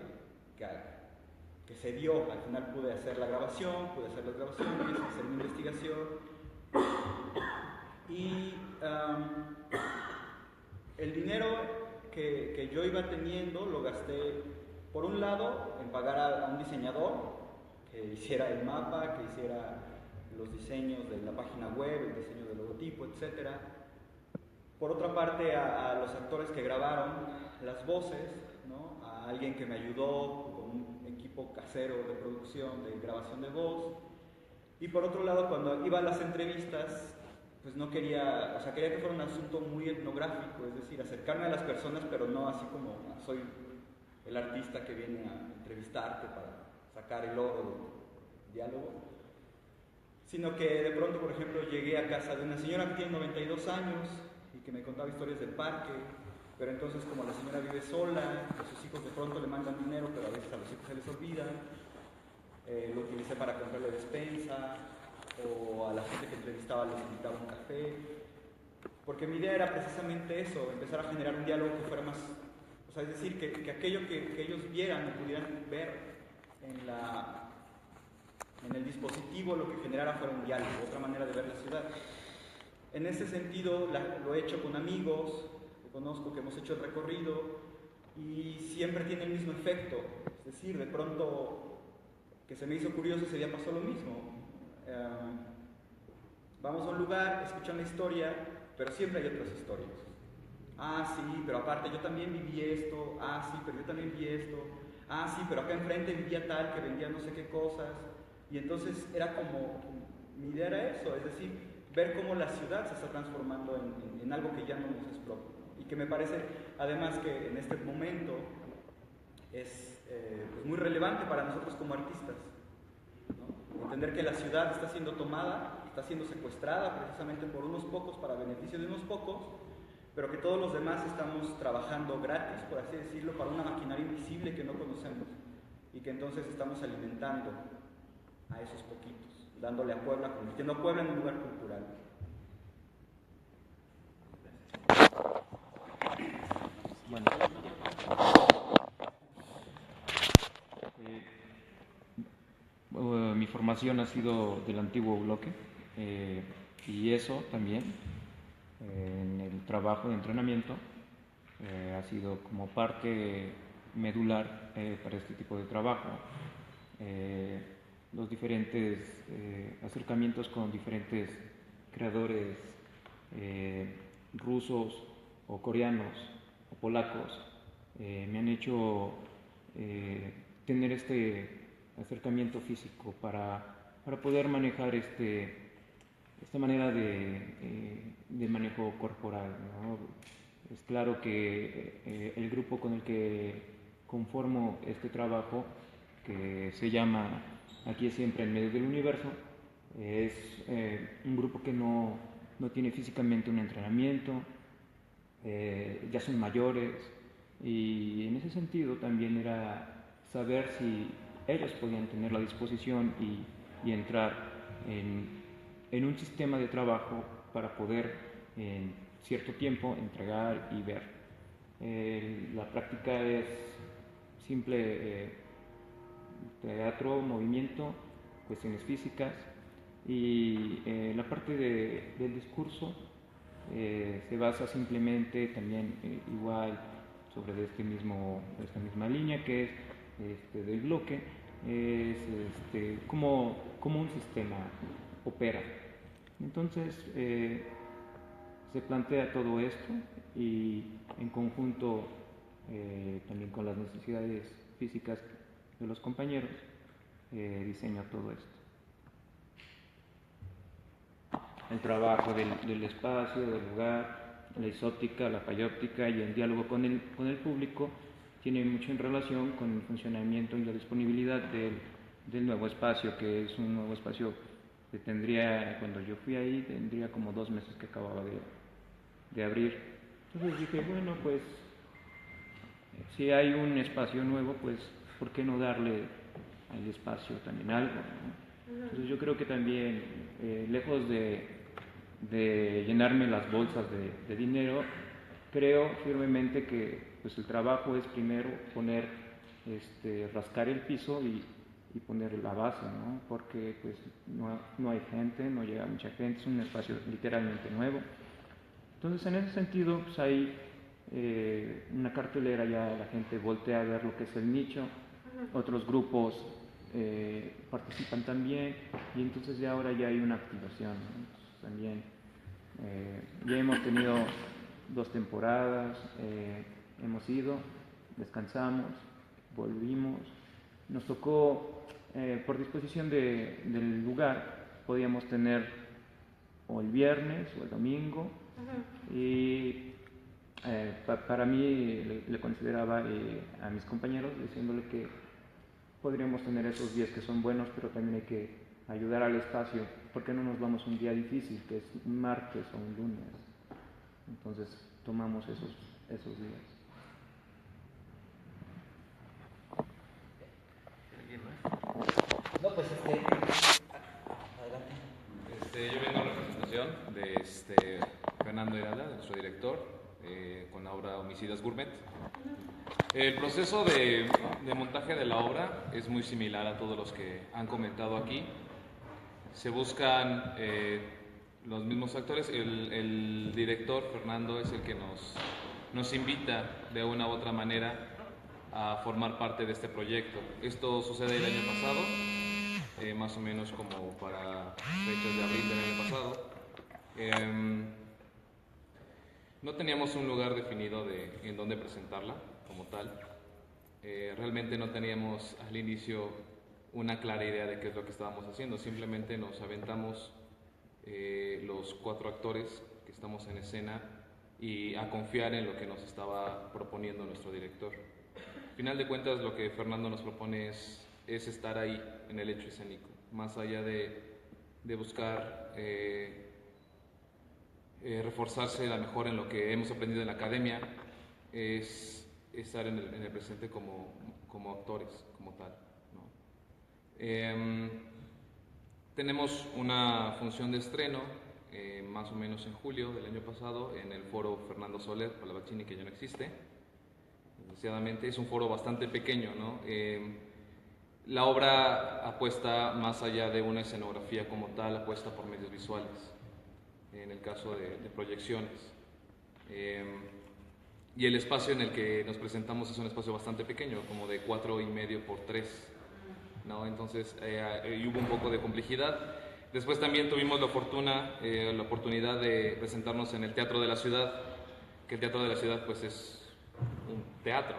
que se dio, al final pude hacer las grabaciones, hacer una investigación, y el dinero que yo iba teniendo lo gasté, por un lado, en pagar a un diseñador que hiciera el mapa, que hiciera los diseños de la página web, el diseño del logotipo, etc. Por otra parte, a los actores que grabaron las voces, ¿no?, a alguien que me ayudó con un equipo casero de producción, de grabación de voz. Y por otro lado, cuando iba a las entrevistas, pues no quería, o sea, quería que fuera un asunto muy etnográfico, es decir, acercarme a las personas, pero no así como soy el artista que viene a entrevistarte para sacar el oro del diálogo, sino que de pronto, por ejemplo, llegué a casa de una señora que tiene 92 años y que me contaba historias del parque, pero entonces como la señora vive sola, sus hijos de pronto le mandan dinero, pero a veces a los hijos se les olvida, lo utilicé para comprarle despensa, o a la gente que entrevistaba les invitaba un café, porque mi idea era precisamente eso, empezar a generar un diálogo que fuera más, o sea, es decir, que aquello que ellos vieran y pudieran ver en el dispositivo, lo que generara fuera un diálogo, otra manera de ver la ciudad. En ese sentido lo he hecho con amigos que conozco, que hemos hecho el recorrido, y siempre tiene el mismo efecto, es decir, de pronto que se me hizo curioso, ese día pasó lo mismo. Vamos a un lugar, escuchan la historia, pero siempre hay otras historias. ah, sí, pero aparte yo también viví esto, ah, sí, pero yo también vi esto, ah, sí, pero acá enfrente vivía tal que vendía no sé qué cosas. Y entonces era como, mi idea era eso, es decir, ver cómo la ciudad se está transformando en algo que ya no nos es propio. Y que me parece, además, que en este momento es pues muy relevante para nosotros como artistas, ¿no? Entender que la ciudad está siendo tomada, está siendo secuestrada precisamente por unos pocos para beneficio de unos pocos, pero que todos los demás estamos trabajando gratis, por así decirlo, para una maquinaria invisible que no conocemos y que entonces estamos alimentando a esos poquitos, dándole a Puebla, convirtiendo a Puebla en un lugar cultural. Bueno, mi formación ha sido del antiguo bloque y eso también en el trabajo de entrenamiento ha sido como parte medular para este tipo de trabajo. Los diferentes acercamientos con diferentes creadores rusos o coreanos o polacos me han hecho tener este acercamiento físico para poder manejar esta manera de manejo corporal, ¿no? Es claro que el grupo con el que conformo este trabajo, que se llama Aquí es siempre en medio del universo, es un grupo que no tiene físicamente un entrenamiento, ya son mayores, y en ese sentido también era saber si ellos podían tener la disposición y entrar en un sistema de trabajo para poder en cierto tiempo entregar y ver. La práctica es simple teatro, movimiento, cuestiones físicas, y la parte del discurso se basa simplemente también igual sobre esta misma línea que es del bloque, es cómo un sistema opera. Entonces se plantea todo esto y en conjunto también con las necesidades físicas de los compañeros diseña todo esto. El trabajo del espacio, del lugar, la isóptica, la payóptica y el diálogo con el público tiene mucho en relación con el funcionamiento y la disponibilidad del nuevo espacio, que es un nuevo espacio que tendría, cuando yo fui ahí, tendría como 2 meses que acababa de abrir. Entonces dije, bueno, pues si hay un espacio nuevo, pues ¿por qué no darle al espacio también algo, ¿no? Entonces yo creo que también, lejos de llenarme las bolsas de dinero, creo firmemente que pues el trabajo es primero poner, rascar el piso y poner la base, ¿no? Porque pues no hay gente, no llega mucha gente, es un espacio literalmente nuevo. Entonces en ese sentido pues hay una cartelera, ya la gente voltea a ver lo que es el nicho, otros grupos participan también, y entonces ya ahora ya hay una activación, ¿no? Entonces, también ya hemos tenido 2 temporadas, hemos ido, descansamos, volvimos, nos tocó por disposición del lugar, podíamos tener o el viernes o el domingo, y para mí le consideraba a mis compañeros diciéndole que podríamos tener esos días que son buenos, pero también hay que ayudar al espacio, porque no nos vamos un día difícil, que es un martes o un lunes. Entonces tomamos esos días. No, pues adelante. Yo vengo a representación de Fernando Heralda, nuestro director, con la obra Homicidas Gourmet. El proceso de montaje de la obra es muy similar a todos los que han comentado aquí. Se buscan los mismos actores. El director, Fernando, es el que nos invita de una u otra manera a formar parte de este proyecto. Esto sucede el año pasado, más o menos como para fechas de abril del año pasado. No teníamos un lugar definido en donde presentarla como tal. Realmente no teníamos al inicio una clara idea de qué es lo que estábamos haciendo. Simplemente nos aventamos los 4 actores que estamos en escena y a confiar en lo que nos estaba proponiendo nuestro director. Al final de cuentas, lo que Fernando nos propone es estar ahí en el hecho escénico, más allá de buscar reforzarse a lo mejor en lo que hemos aprendido en la academia, es estar en el presente como actores, como tal, ¿no? Tenemos una función de estreno, más o menos en julio del año pasado, en el foro Fernando Soler Pallavicini, que ya no existe. Desgraciadamente es un foro bastante pequeño, ¿no? La obra apuesta más allá de una escenografía como tal, apuesta por medios visuales, en el caso de proyecciones. Y el espacio en el que nos presentamos es un espacio bastante pequeño, como de 4,5 por 3, ¿no? Entonces hubo un poco de complejidad. Después también tuvimos la oportunidad de presentarnos en el Teatro de la Ciudad, que el Teatro de la Ciudad pues es un teatro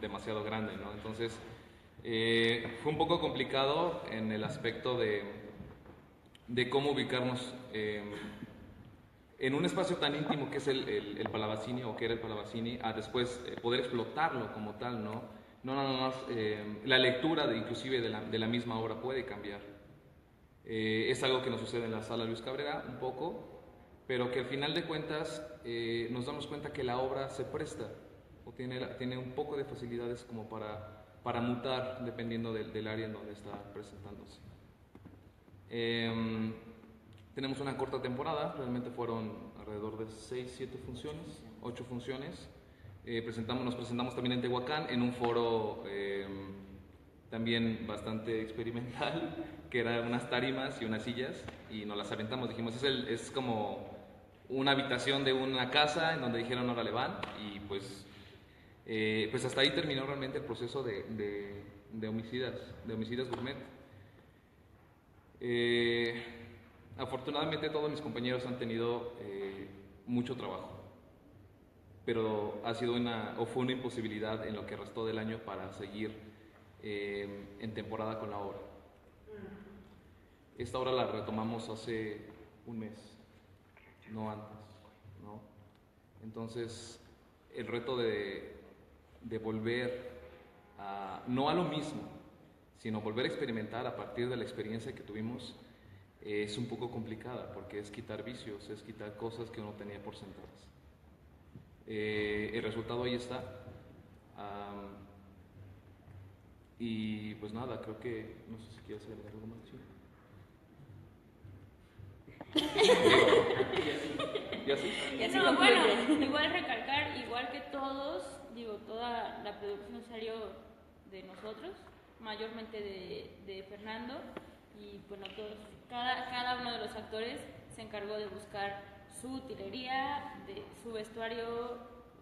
demasiado grande, ¿no? Entonces fue un poco complicado en el aspecto de cómo ubicarnos en un espacio tan íntimo que es el Pallavicini, o que era el Pallavicini, a después poder explotarlo como tal, ¿no? No nada más, la lectura inclusive de la misma obra puede cambiar. Es algo que nos sucede en la Sala Luis Cabrera un poco, pero que al final de cuentas nos damos cuenta que la obra se presta, o tiene un poco de facilidades como para mutar dependiendo del área en donde está presentándose. Tenemos una corta temporada, realmente fueron alrededor de 6, 7 funciones, 8 funciones. Nos presentamos también en Tehuacán, en un foro también bastante experimental, que eran unas tarimas y unas sillas, y nos las aventamos. Dijimos, es como una habitación de una casa en donde dijeron, órale van, y pues hasta ahí terminó realmente el proceso de Homicidas Gourmet. Afortunadamente todos mis compañeros han tenido mucho trabajo, pero fue una imposibilidad en lo que restó del año para seguir en temporada con la obra. Esta obra la retomamos hace un mes, no antes, ¿no? Entonces el reto de volver no a lo mismo, sino volver a experimentar a partir de la experiencia que tuvimos, es un poco complicada, porque es quitar vicios, es quitar cosas que uno tenía por sentadas. El resultado ahí está. Y pues nada, creo que, no sé si quieres agregar algo más, ¿sí? ¿Y así? No, bueno, igual recalcar, igual que todos, toda la producción salió de nosotros, mayormente de Fernando, y bueno, cada uno de los actores se encargó de buscar su utilería, de su vestuario, o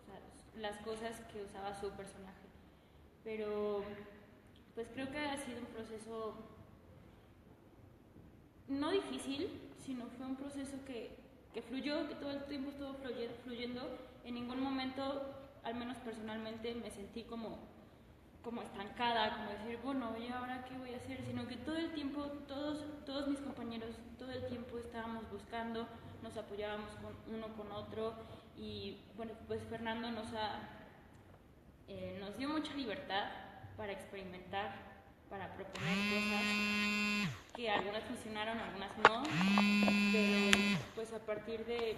sea, las cosas que usaba su personaje. Pero pues creo que ha sido un proceso no difícil, sino fue un proceso que fluyó, que todo el tiempo estuvo fluyendo. En ningún momento, al menos personalmente, me sentí como estancada, como decir, bueno, ¿y ahora qué voy a hacer? Sino que todo el tiempo, todos mis compañeros, todo el tiempo estábamos buscando, nos apoyábamos uno con otro, y bueno, pues Fernando nos dio mucha libertad para experimentar, para proponer cosas, que algunas funcionaron, algunas no, pero pues a partir de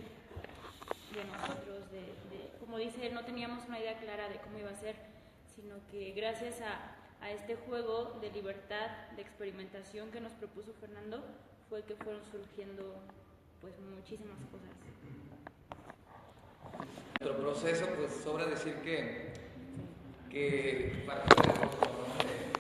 nosotros, como dice, no teníamos una idea clara de cómo iba a ser, sino que gracias a este juego de libertad, de experimentación que nos propuso Fernando, fue que fueron surgiendo pues muchísimas cosas. Nuestro proceso, pues sobra decir que parte de